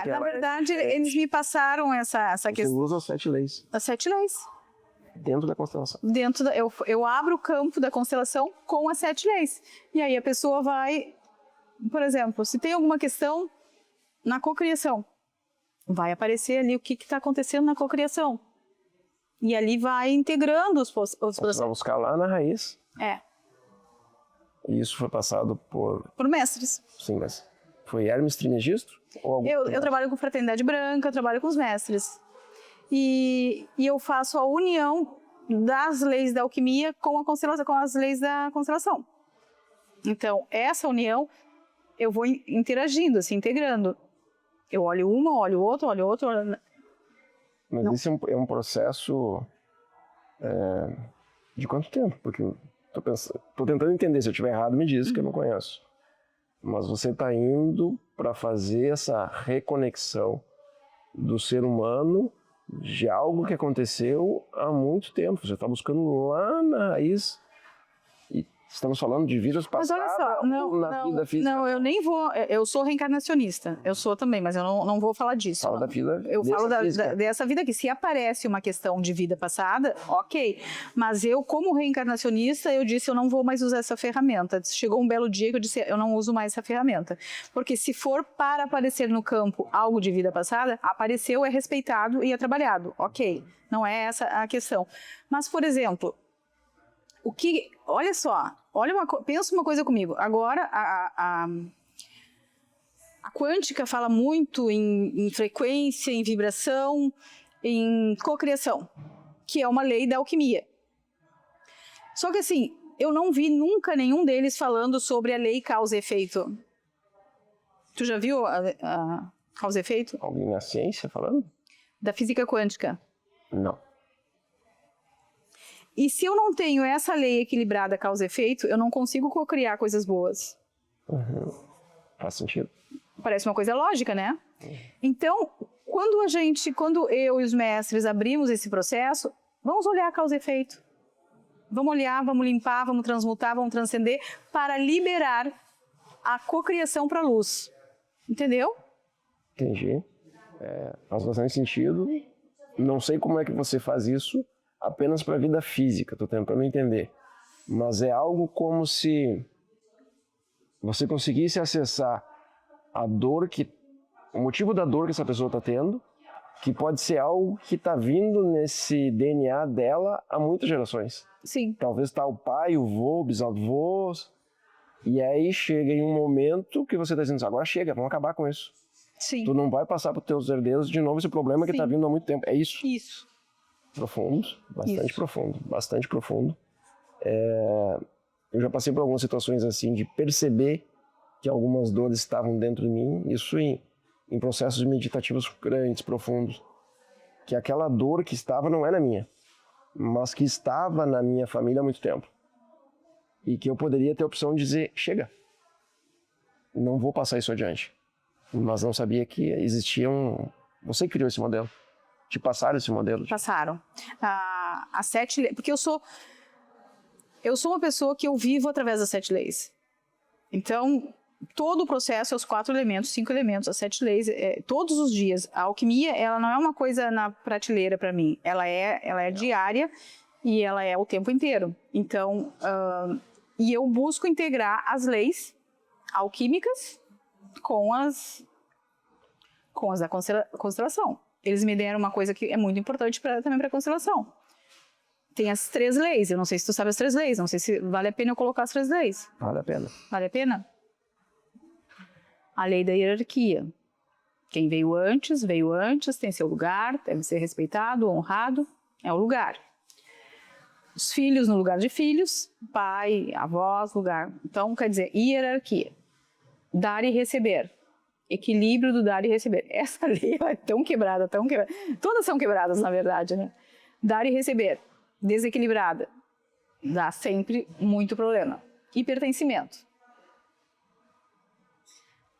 Speaker 1: Na verdade, eles me passaram essa questão.
Speaker 2: Você usa as 7 leis.
Speaker 1: As 7 leis.
Speaker 2: Dentro da constelação.
Speaker 1: Eu abro o campo da constelação com as 7 leis. E aí a pessoa vai, por exemplo, se tem alguma questão na cocriação, vai aparecer ali o que está acontecendo na cocriação. E ali vai integrando os processos.
Speaker 2: Você vai buscar lá na raiz.
Speaker 1: É.
Speaker 2: E isso foi passado por
Speaker 1: mestres.
Speaker 2: Sim, mas Foi Hermes Trismegisto?
Speaker 1: Eu trabalho com Fraternidade Branca, eu trabalho com os mestres. E eu faço a união das leis da alquimia com a constelação, com as leis da constelação. Então, essa união, eu vou interagindo, assim, integrando. Eu olho uma, olho outra, olho outra.
Speaker 2: Mas
Speaker 1: Não.
Speaker 2: esse é um processo de quanto tempo? Porque eu tô tentando entender, se eu estiver errado me diz, que eu não conheço. Mas você está indo para fazer essa reconexão do ser humano de algo que aconteceu há muito tempo. Você está buscando lá na raiz. E estamos falando de vidas passadas.
Speaker 1: Mas olha só,
Speaker 2: vida física.
Speaker 1: Não, eu nem vou. Eu sou reencarnacionista. Eu sou também, mas eu não vou falar disso.
Speaker 2: Fala da vida.
Speaker 1: Eu falo dessa vida aqui. Se aparece uma questão de vida passada, ok. Mas eu, como reencarnacionista, eu disse eu não vou mais usar essa ferramenta. Chegou um belo dia que eu disse eu não uso mais essa ferramenta. Porque se for para aparecer no campo algo de vida passada, apareceu, é respeitado e é trabalhado. Ok. Não é essa a questão. Mas, por exemplo, olha só, pensa uma coisa comigo. Agora, a quântica fala muito em frequência, em vibração, em cocriação, que é uma lei da alquimia. Só que assim, eu não vi nunca nenhum deles falando sobre a lei causa e efeito. Tu já viu a causa e efeito?
Speaker 2: Alguém na ciência falando?
Speaker 1: Da física quântica.
Speaker 2: Não.
Speaker 1: E se eu não tenho essa lei equilibrada causa e efeito, eu não consigo cocriar coisas boas.
Speaker 2: Uhum. Faz sentido.
Speaker 1: Parece uma coisa lógica, né? Então, quando eu e os mestres abrimos esse processo, vamos olhar causa e efeito. Vamos olhar, vamos limpar, vamos transmutar, vamos transcender para liberar a cocriação para a luz. Entendeu?
Speaker 2: Entendi. Faz bastante sentido. Não sei como é que você faz isso apenas para a vida física, estou tentando entender. Mas é algo como se você conseguisse acessar a dor o motivo da dor que essa pessoa está tendo, que pode ser algo que está vindo nesse DNA dela há muitas gerações.
Speaker 1: Sim.
Speaker 2: Talvez está o pai, o vô, o bisavô, e aí chega em um momento que você está dizendo, agora chega, vamos acabar com isso.
Speaker 1: Sim.
Speaker 2: Tu não vai passar para os teus herdeiros de novo esse problema que está vindo há muito tempo. É isso?
Speaker 1: Isso.
Speaker 2: Profundo, bastante
Speaker 1: Isso.
Speaker 2: profundo, bastante profundo. Eu já passei por algumas situações assim de perceber que algumas dores estavam dentro de mim, isso em processos meditativos grandes, profundos, que aquela dor que estava não era minha, mas que estava na minha família há muito tempo. E que eu poderia ter a opção de dizer, chega, não vou passar isso adiante. Mas não sabia que existia Você criou esse modelo. Te passaram esse modelo?
Speaker 1: Passaram. As 7 leis. Porque eu sou uma pessoa que eu vivo através das 7 leis. Então, todo o processo é os 4 elementos, 5 elementos, as 7 leis, todos os dias. A alquimia, ela não é uma coisa na prateleira para mim. Ela é diária e ela é o tempo inteiro. Então, e eu busco integrar as leis alquímicas com as da constelação. Eles me deram uma coisa que é muito importante também para a constelação. Tem as 3 leis. Eu não sei se tu sabe as 3 leis. Não sei se vale a pena eu colocar as 3 leis.
Speaker 2: Vale a pena.
Speaker 1: Vale a pena? A lei da hierarquia. Quem veio antes, tem seu lugar, deve ser respeitado, honrado. É o lugar. Os filhos no lugar de filhos, pai, avós, lugar. Então, quer dizer, hierarquia. Dar e receber. Equilíbrio do dar e receber. Essa lei é tão quebrada, tão quebrada. Todas são quebradas, na verdade, né? Dar e receber. Desequilibrada. Dá sempre muito problema. E pertencimento.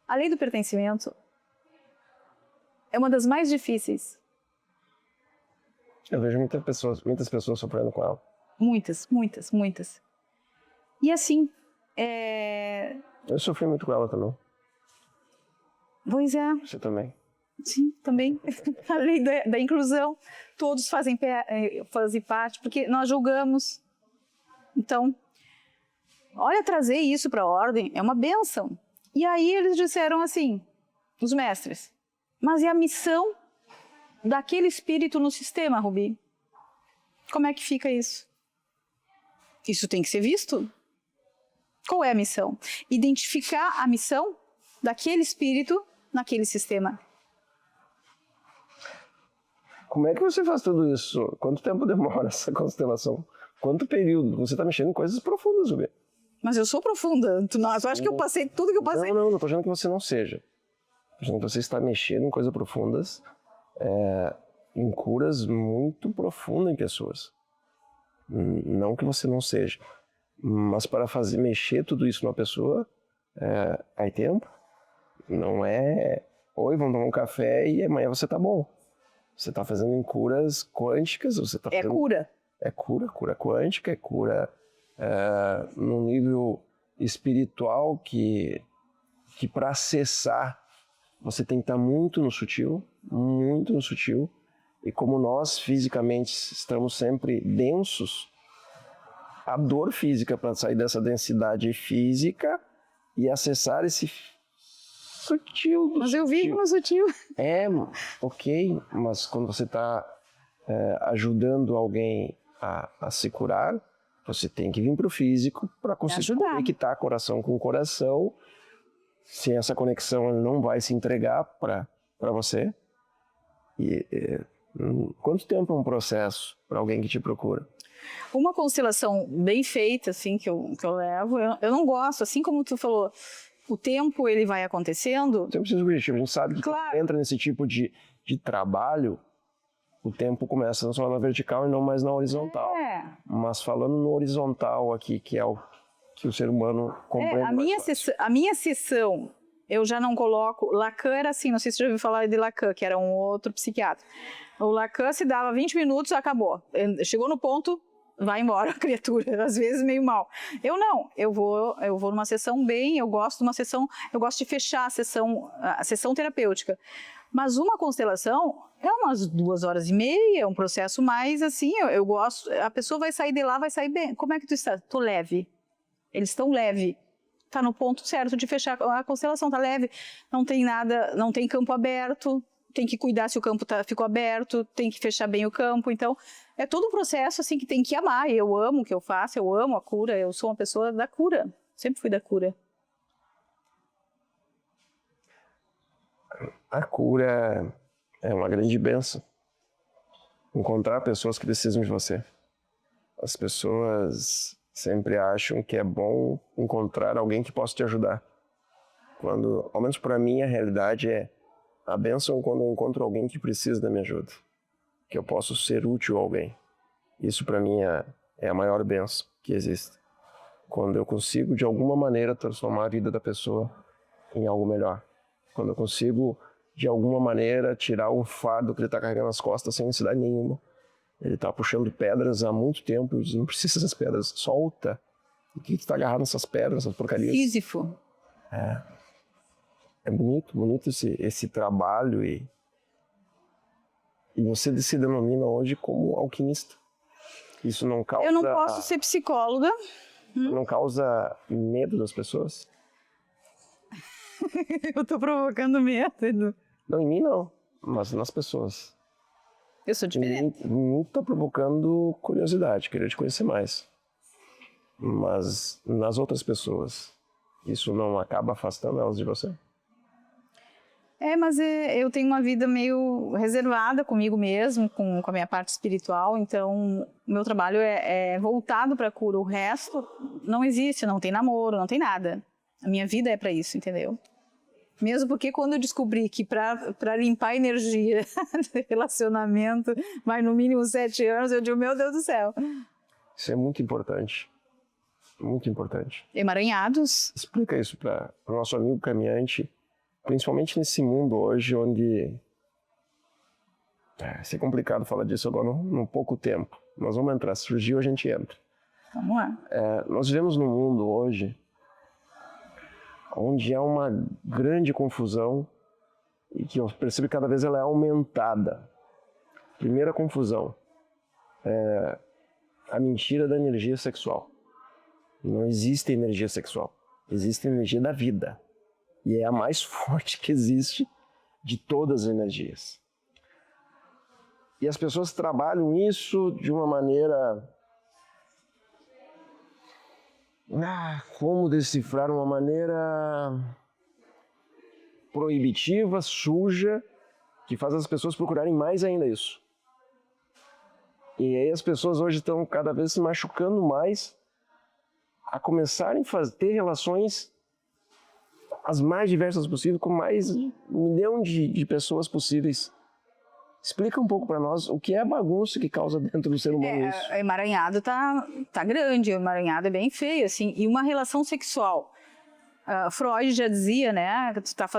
Speaker 1: A lei do pertencimento é uma das mais difíceis.
Speaker 2: Eu vejo muitas pessoas sofrendo com ela.
Speaker 1: Muitas. E assim,
Speaker 2: Eu sofri muito com ela também.
Speaker 1: Pois é.
Speaker 2: Você também.
Speaker 1: Sim, também. A lei da inclusão. Todos fazem parte, porque nós julgamos. Então, olha, trazer isso para a ordem é uma bênção. E aí eles disseram assim, os mestres, mas e a missão daquele espírito no sistema, Rubi? Como é que fica isso? Isso tem que ser visto? Qual é a missão? Identificar a missão daquele espírito naquele sistema.
Speaker 2: Como é que você faz tudo isso? Quanto tempo demora essa constelação? Quanto período? Você está mexendo em coisas profundas, Zubia.
Speaker 1: Mas eu sou profunda. Tu acha que eu passei tudo que eu passei?
Speaker 2: Não estou achando que você não seja. Estou achando que você está mexendo em coisas profundas, em curas muito profundas em pessoas. Não que você não seja. Mas para mexer tudo isso numa pessoa, aí tempo. Não é, oi, vamos tomar um café e amanhã você tá bom. Você está fazendo em curas quânticas. Você tá fazendo...
Speaker 1: cura.
Speaker 2: É cura quântica, é cura num nível espiritual que para acessar você tem que estar muito no sutil, e como nós fisicamente estamos sempre densos, a dor física para sair dessa densidade física e acessar esse sutil.
Speaker 1: Mas eu vivo no sutil.
Speaker 2: Ok, mas quando você está ajudando alguém a se curar, você tem que vir para o físico para conseguir conectar coração com coração. Sem essa conexão, ele não vai se entregar para você. Quanto tempo é um processo para alguém que te procura?
Speaker 1: Uma constelação bem feita, assim, que eu levo, eu não gosto, assim como tu falou, o tempo ele vai acontecendo.
Speaker 2: O tempo precisa de objetivo. A gente sabe que quando entra nesse tipo de trabalho, o tempo começa só na vertical e não mais na horizontal. Mas falando no horizontal aqui, que é o que o ser humano compreende.
Speaker 1: A minha sessão, eu já não coloco... Lacan era assim, não sei se você já ouviu falar de Lacan, que era um outro psiquiatra. O Lacan se dava 20 minutos, acabou. Chegou no ponto, vai embora a criatura, às vezes meio mal. Eu não, eu vou numa sessão bem, eu gosto de uma sessão, eu gosto de fechar a sessão terapêutica. Mas uma constelação é umas 2h30, é um processo mais assim, eu gosto, a pessoa vai sair de lá, vai sair bem. Como é que tu está? Tô leve. Eles estão leve. Tá no ponto certo de fechar a constelação, tá leve. Não tem nada, não tem campo aberto, tem que cuidar se o campo ficou aberto, tem que fechar bem o campo. Então, é todo um processo assim que tem que amar. Eu amo o que eu faço, eu amo a cura, eu sou uma pessoa da cura. Sempre fui da cura.
Speaker 2: A cura é uma grande bênção. Encontrar pessoas que precisam de você. As pessoas sempre acham que é bom encontrar alguém que possa te ajudar. Quando, ao menos para mim, a realidade é a bênção quando eu encontro alguém que precisa da minha ajuda. Que eu posso ser útil a alguém. Isso para mim é a maior bênção que existe. Quando eu consigo, de alguma maneira, transformar a vida da pessoa em algo melhor. Quando eu consigo, de alguma maneira, tirar um fardo que ele está carregando nas costas sem necessidade nenhuma. Ele está puxando pedras há muito tempo, e não precisa dessas pedras, solta. O que está agarrado nessas pedras, essas porcarias?
Speaker 1: Sísifo.
Speaker 2: É bonito esse trabalho e você se denomina hoje como alquimista. Isso não causa...
Speaker 1: Eu não posso ser psicóloga.
Speaker 2: Não causa medo das pessoas?
Speaker 1: Eu tô provocando medo.
Speaker 2: Não, em mim não, mas nas pessoas.
Speaker 1: Eu sou diferente.
Speaker 2: Em mim tá provocando curiosidade, querer te conhecer mais. Mas nas outras pessoas, isso não acaba afastando elas de você?
Speaker 1: Mas eu tenho uma vida meio reservada comigo mesmo, com a minha parte espiritual, então o meu trabalho é voltado para a cura. O resto não existe, não tem namoro, não tem nada. A minha vida é para isso, entendeu? Mesmo porque quando eu descobri que para limpar a energia de relacionamento vai no mínimo 7 anos, eu digo, meu Deus do céu.
Speaker 2: Isso é muito importante. Muito importante.
Speaker 1: Emaranhados.
Speaker 2: Explica isso para o nosso amigo caminhante, principalmente nesse mundo hoje onde... Vai ser complicado falar disso agora num pouco tempo. Nós vamos entrar. Se surgiu, a gente entra.
Speaker 1: Vamos lá.
Speaker 2: Nós vivemos num mundo hoje onde há uma grande confusão e que eu percebo que cada vez ela é aumentada. Primeira confusão é a mentira da energia sexual. Não existe energia sexual, existe energia da vida. E é a mais forte que existe de todas as energias. E as pessoas trabalham isso de uma maneira... como decifrar uma maneira proibitiva, suja, que faz as pessoas procurarem mais ainda isso. E aí as pessoas hoje estão cada vez se machucando mais a começarem a ter relações as mais diversas possíveis, com mais 1 milhão de pessoas possíveis. Explica um pouco para nós o que é a bagunça que causa dentro do ser humano isso.
Speaker 1: O emaranhado tá grande, o emaranhado é bem feio, assim, e uma relação sexual. Freud já dizia, né, que tu tá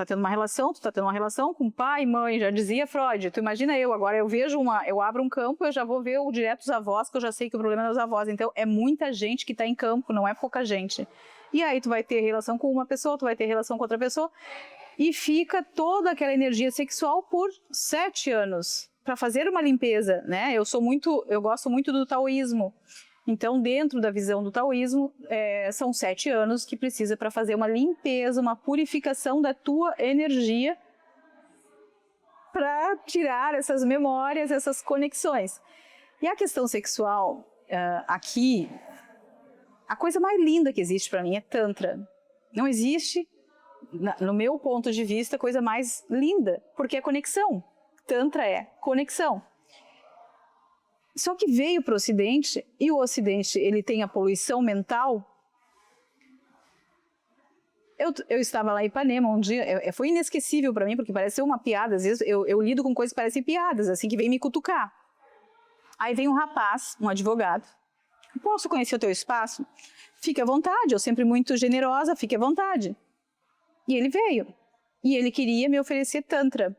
Speaker 1: tendo uma relação, tu tá tendo uma relação com pai e mãe, já dizia Freud. Tu imagina agora eu abro um campo, eu já vou ver direto os avós, que eu já sei que o problema é dos avós. Então, é muita gente que tá em campo, não é pouca gente. E aí tu vai ter relação com uma pessoa, tu vai ter relação com outra pessoa, e fica toda aquela energia sexual por 7 anos para fazer uma limpeza, né? Eu gosto muito do taoísmo. Então, dentro da visão do taoísmo, são 7 anos que precisa para fazer uma limpeza, uma purificação da tua energia para tirar essas memórias, essas conexões. E a questão sexual, aqui, a coisa mais linda que existe para mim é Tantra. Não existe, no meu ponto de vista, coisa mais linda, porque é conexão. Tantra é conexão. Só que veio para o Ocidente, e o Ocidente ele tem a poluição mental. Eu estava lá em Ipanema um dia, foi inesquecível para mim, porque pareceu uma piada. Às vezes eu lido com coisas que parecem piadas, assim, que vem me cutucar. Aí vem um rapaz, um advogado. Posso conhecer o teu espaço? Fique à vontade, eu sempre muito generosa, fique à vontade. E ele veio. E ele queria me oferecer Tantra.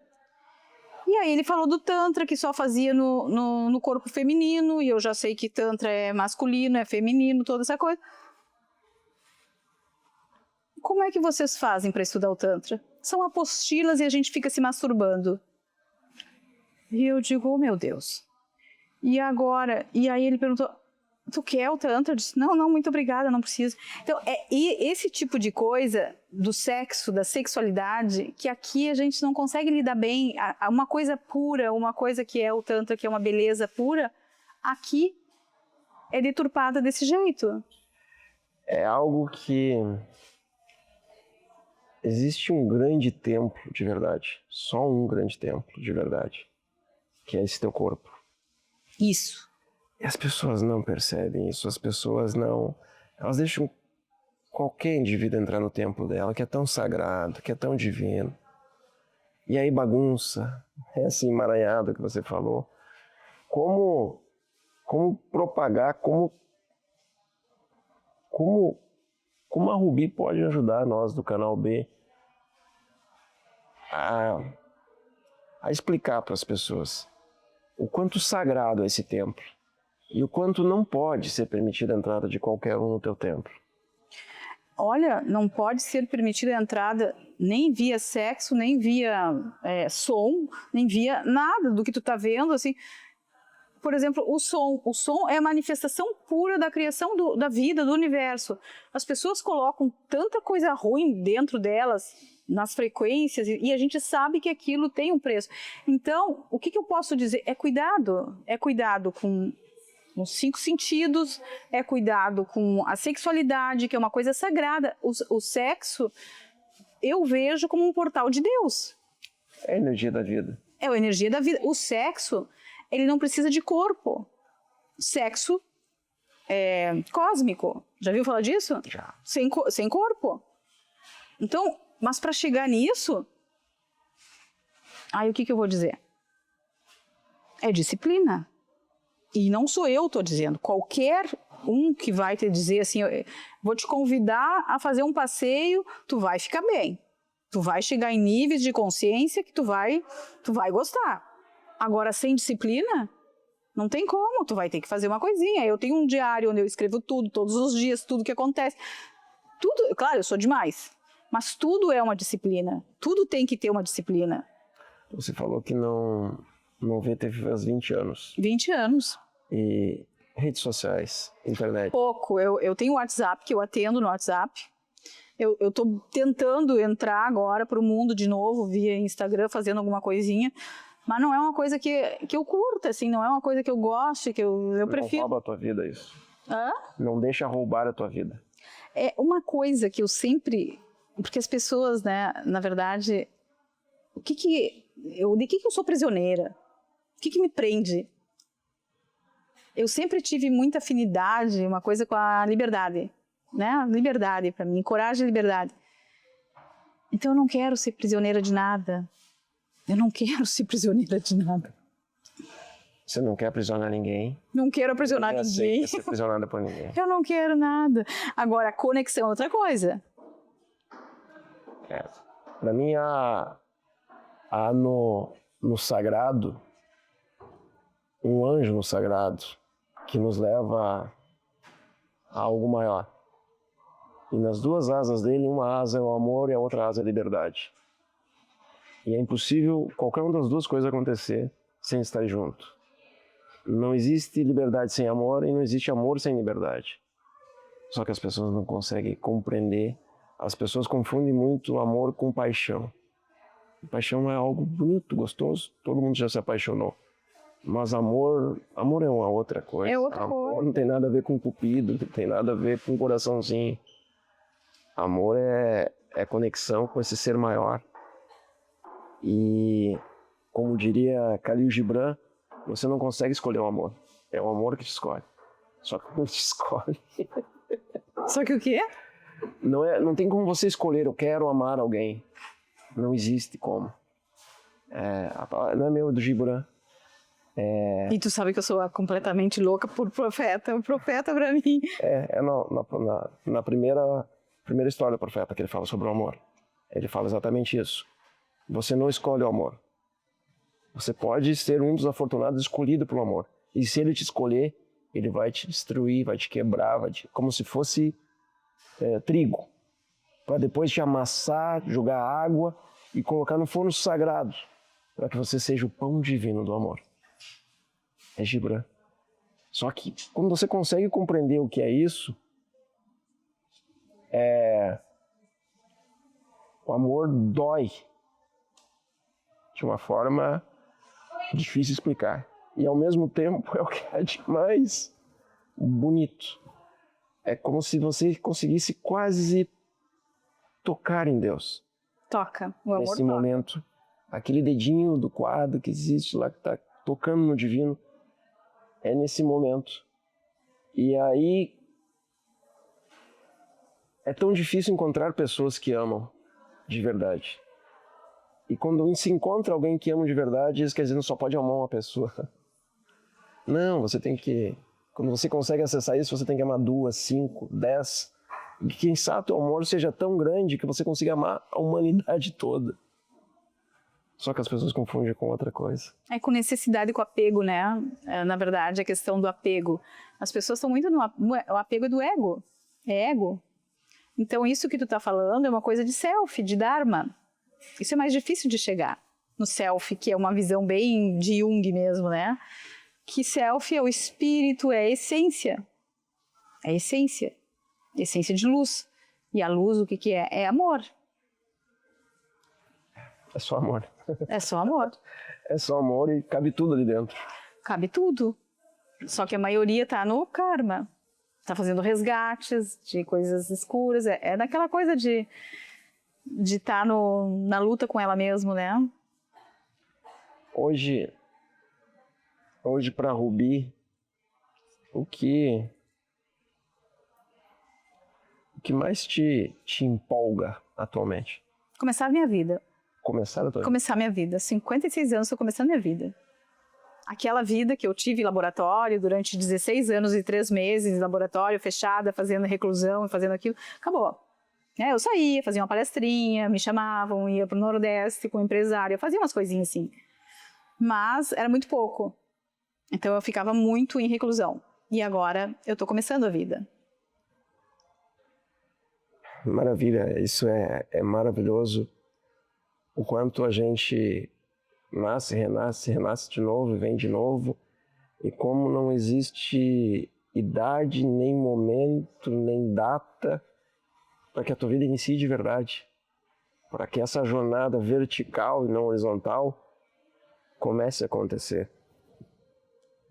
Speaker 1: E aí ele falou do Tantra, que só fazia no corpo feminino, e eu já sei que Tantra é masculino, é feminino, toda essa coisa. Como é que vocês fazem para estudar o Tantra? São apostilas e a gente fica se masturbando. E eu digo, oh meu Deus. E agora? E aí ele perguntou, tu quer o Tantra? Eu disse, não, muito obrigada, não preciso. Então, e esse tipo de coisa do sexo, da sexualidade, que aqui a gente não consegue lidar bem. Uma coisa pura, uma coisa que é o Tantra, que é uma beleza pura, aqui é deturpada desse jeito.
Speaker 2: É algo que... Existe um grande templo de verdade. Só um grande templo de verdade. Que é esse teu corpo.
Speaker 1: Isso.
Speaker 2: E as pessoas não percebem isso, as pessoas não... Elas deixam qualquer indivíduo entrar no templo dela, que é tão sagrado, que é tão divino. E aí bagunça, esse emaranhado que você falou. Como propagar, como a Rubi pode ajudar nós do Canal B a explicar para as pessoas o quanto sagrado é esse templo. E o quanto não pode ser permitida a entrada de qualquer um no teu templo.
Speaker 1: Olha, não pode ser permitida a entrada nem via sexo, nem via som, nem via nada do que tu tá vendo, assim. Por exemplo, o som é a manifestação pura da criação da vida, do universo. As pessoas colocam tanta coisa ruim dentro delas, nas frequências, e a gente sabe que aquilo tem um preço. Então, o que eu posso dizer? É cuidado com os 5 sentidos, é cuidado com a sexualidade, que é uma coisa sagrada. O sexo, eu vejo como um portal de Deus.
Speaker 2: É a energia da vida.
Speaker 1: É a energia da vida. O sexo, ele não precisa de corpo. Sexo é cósmico. Já viu falar disso?
Speaker 2: Já.
Speaker 1: Sem corpo. Então, mas para chegar nisso, aí o que eu vou dizer? É disciplina. E não sou eu que estou dizendo, qualquer um que vai te dizer assim, vou te convidar a fazer um passeio, tu vai ficar bem. Tu vai chegar em níveis de consciência que tu vai gostar. Agora, sem disciplina, não tem como, tu vai ter que fazer uma coisinha. Eu tenho um diário onde eu escrevo tudo, todos os dias, tudo que acontece. Tudo, claro, eu sou demais, mas tudo é uma disciplina. Tudo tem que ter uma disciplina.
Speaker 2: Você falou que não vê TV há 20 anos.
Speaker 1: 20 anos.
Speaker 2: E redes sociais, internet?
Speaker 1: Pouco. Eu tenho o WhatsApp, que eu atendo no WhatsApp. Eu estou tentando entrar agora para o mundo de novo, via Instagram, fazendo alguma coisinha. Mas não é uma coisa que eu curto, assim, não é uma coisa que eu goste, que eu prefiro.
Speaker 2: Não rouba a tua vida isso.
Speaker 1: Hã?
Speaker 2: Não deixa roubar a tua vida.
Speaker 1: É uma coisa que eu sempre Porque as pessoas, né, na verdade, de que eu sou prisioneira? O que me prende? Eu sempre tive muita afinidade, uma coisa com a liberdade, né? Liberdade para mim, coragem e liberdade. Então eu não quero ser prisioneira de nada. Eu não quero ser prisioneira de nada.
Speaker 2: Você não quer aprisionar ninguém.
Speaker 1: Não quero aprisionar
Speaker 2: Não
Speaker 1: ninguém.
Speaker 2: aceita ser aprisionada por ninguém.
Speaker 1: Eu não quero nada. Agora, a conexão é outra coisa.
Speaker 2: Para mim, há no sagrado, um anjo no sagrado que nos leva a algo maior. E nas duas asas dele, uma asa é o amor e a outra asa é a liberdade. E é impossível qualquer uma das duas coisas acontecer sem estar junto. Não existe liberdade sem amor e não existe amor sem liberdade. Só que as pessoas não conseguem compreender. As pessoas confundem muito amor com paixão. Paixão é algo bonito, gostoso, todo mundo já se apaixonou. Mas amor é uma outra coisa.
Speaker 1: É outra
Speaker 2: amor
Speaker 1: coisa.
Speaker 2: não tem nada a ver com cupido, não tem nada a ver com coraçãozinho. Amor é conexão com esse ser maior. E, como diria Khalil Gibran, você não consegue escolher o amor. É o amor que te escolhe. Só que não te escolhe.
Speaker 1: Só que o quê?
Speaker 2: Não tem como você escolher, eu quero amar alguém. Não existe como. Não é meu, é do Gibran.
Speaker 1: E tu sabe que eu sou completamente louca por profeta. O profeta pra mim.
Speaker 2: Na primeira história do profeta que ele fala sobre o amor. Ele fala exatamente isso. Você não escolhe o amor. Você pode ser um dos afortunados escolhido pelo amor. E se ele te escolher, ele vai te destruir, vai te quebrar, como se fosse trigo. Para depois te amassar, jogar água e colocar no forno sagrado. Para que você seja o pão divino do amor. É Gibran. Só que quando você consegue compreender o que é isso, o amor dói de uma forma difícil de explicar. E ao mesmo tempo é o que é de mais bonito. É como se você conseguisse quase tocar em Deus.
Speaker 1: Toca. O amor
Speaker 2: nesse
Speaker 1: toca.
Speaker 2: momento, aquele dedinho do quadro que existe lá, que está tocando no divino, é nesse momento. E aí é tão difícil encontrar pessoas que amam de verdade. E quando se encontra alguém que ama de verdade, isso quer dizer, não só pode amar uma pessoa. Não, você tem que... Quando você consegue acessar isso, você tem que amar 2, 5, 10. E quem sabe o teu amor seja tão grande que você consiga amar a humanidade toda. Só que as pessoas confundem com outra coisa.
Speaker 1: É com necessidade e com apego, né? Na verdade, a questão do apego. As pessoas estão muito o apego do ego. É ego. Então, isso que tu tá falando é uma coisa de self, de dharma. Isso é mais difícil de chegar no self, que é uma visão bem de Jung mesmo, né? Que self é o espírito, é a essência. É a essência. Essência de luz. E a luz, o que é? É amor.
Speaker 2: É só amor.
Speaker 1: É só amor.
Speaker 2: É só amor e cabe tudo ali dentro.
Speaker 1: Cabe tudo. Só que a maioria tá no karma. Tá fazendo resgates de coisas escuras. É naquela coisa de estar na luta com ela mesmo, né?
Speaker 2: Hoje para Rubi, o que mais te empolga atualmente?
Speaker 1: Começar a minha vida.
Speaker 2: Começar a tua vida?
Speaker 1: Começar a minha vida. 56 anos, estou começando a minha vida. Aquela vida que eu tive em laboratório durante 16 anos e 3 meses, em laboratório, fechada, fazendo reclusão e fazendo aquilo, acabou. Eu saía, fazia uma palestrinha, me chamavam, ia para o Nordeste com um empresário, eu fazia umas coisinhas assim. Mas era muito pouco. Então eu ficava muito em reclusão. E agora eu estou começando a vida.
Speaker 2: Maravilha, isso é maravilhoso. O quanto a gente nasce, renasce de novo e vem de novo. E como não existe idade, nem momento, nem data para que a tua vida inicie de verdade. Para que essa jornada vertical e não horizontal comece a acontecer.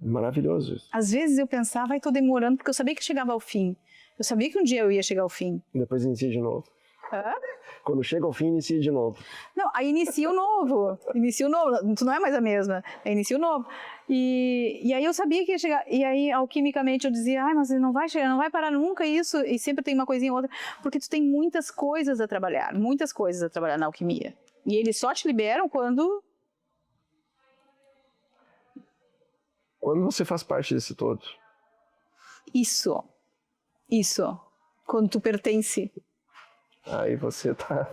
Speaker 2: Maravilhoso isso.
Speaker 1: Às vezes eu pensava, estou demorando, porque eu sabia que chegava ao fim. Eu sabia que um dia eu ia chegar ao fim.
Speaker 2: E depois inicia de novo. Quando chega ao fim, inicia de novo.
Speaker 1: Não, aí inicia o novo. Tu não é mais a mesma. Aí inicia o novo. E aí eu sabia que ia chegar. E aí, alquimicamente, eu dizia, mas não vai chegar, não vai parar nunca isso. E sempre tem uma coisinha ou outra. Porque tu tem muitas coisas a trabalhar na alquimia. E eles só te liberam quando...
Speaker 2: Quando você faz parte desse todo.
Speaker 1: Isso. Quando tu pertence.
Speaker 2: Aí você tá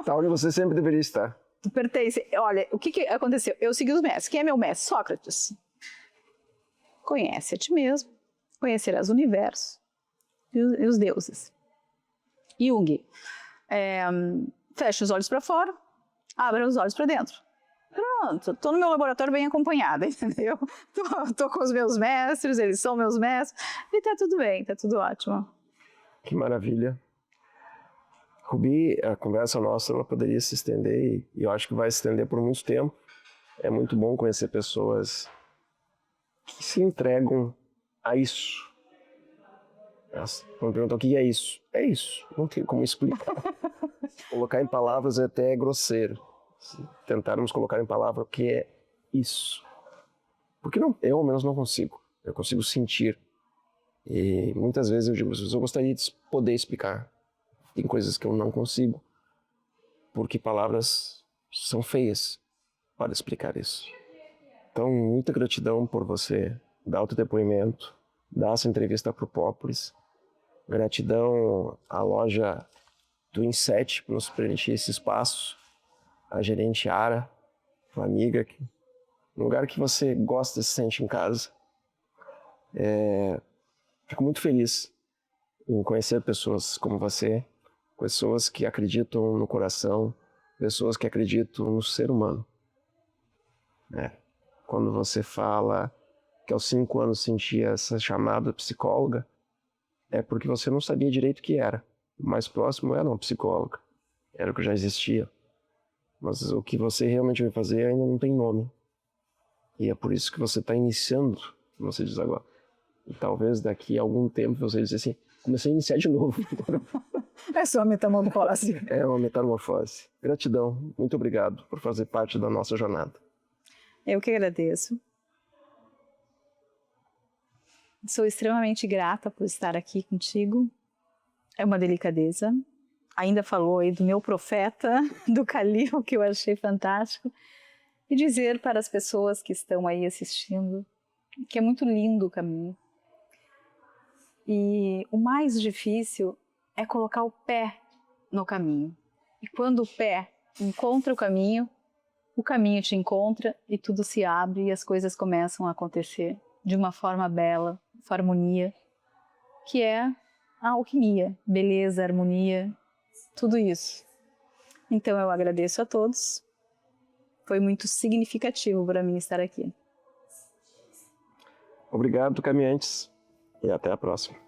Speaker 2: onde você sempre deveria estar.
Speaker 1: Tu pertence. Olha, o que aconteceu? Eu segui os mestres. Quem é meu mestre? Sócrates. Conhece a ti mesmo. Conhecerás o universo e os deuses. Jung. Fecha os olhos para fora, abre os olhos para dentro. Pronto, tô no meu laboratório bem acompanhada, entendeu? Tô com os meus mestres, eles são meus mestres, e tá tudo bem, tá tudo ótimo.
Speaker 2: Que maravilha. Rubi, a conversa nossa ela poderia se estender, e eu acho que vai se estender por muito tempo. É muito bom conhecer pessoas que se entregam a isso. Quando perguntam o que é isso? É isso, não tem como explicar. Colocar em palavras é até grosseiro. Se tentarmos colocar em palavras o que é isso. Porque não, eu ao menos não consigo. Eu consigo sentir. E muitas vezes eu digo, eu gostaria de poder explicar. Tem coisas que eu não consigo. Porque palavras são feias para explicar isso. Então, muita gratidão por você dar o teu depoimento, dar essa entrevista para o Populous. Gratidão à loja do Inset por nos permitir esse espaço. A gerente Ara, uma amiga, um lugar que você gosta, se sente em casa. Fico muito feliz em conhecer pessoas como você, pessoas que acreditam no coração, pessoas que acreditam no ser humano. Quando você fala que aos 5 anos sentia essa chamada psicóloga, é porque você não sabia direito o que era. O mais próximo era uma psicóloga, era o que já existia. Mas o que você realmente vai fazer ainda não tem nome. E é por isso que você está iniciando, como você diz agora. E talvez daqui a algum tempo você diz assim, comecei a iniciar de novo.
Speaker 1: É só uma metamorfose.
Speaker 2: É uma metamorfose. Gratidão, muito obrigado por fazer parte da nossa jornada.
Speaker 1: Eu que agradeço. Sou extremamente grata por estar aqui contigo. É uma delicadeza. Ainda falou aí do meu profeta, do Calil, que eu achei fantástico. E dizer para as pessoas que estão aí assistindo que é muito lindo o caminho. E o mais difícil é colocar o pé no caminho. E quando o pé encontra o caminho te encontra e tudo se abre e as coisas começam a acontecer de uma forma bela, harmonia, que é a alquimia, beleza, harmonia, tudo isso. Então eu agradeço a todos, foi muito significativo para mim estar aqui.
Speaker 2: Obrigado, caminhantes, e até a próxima.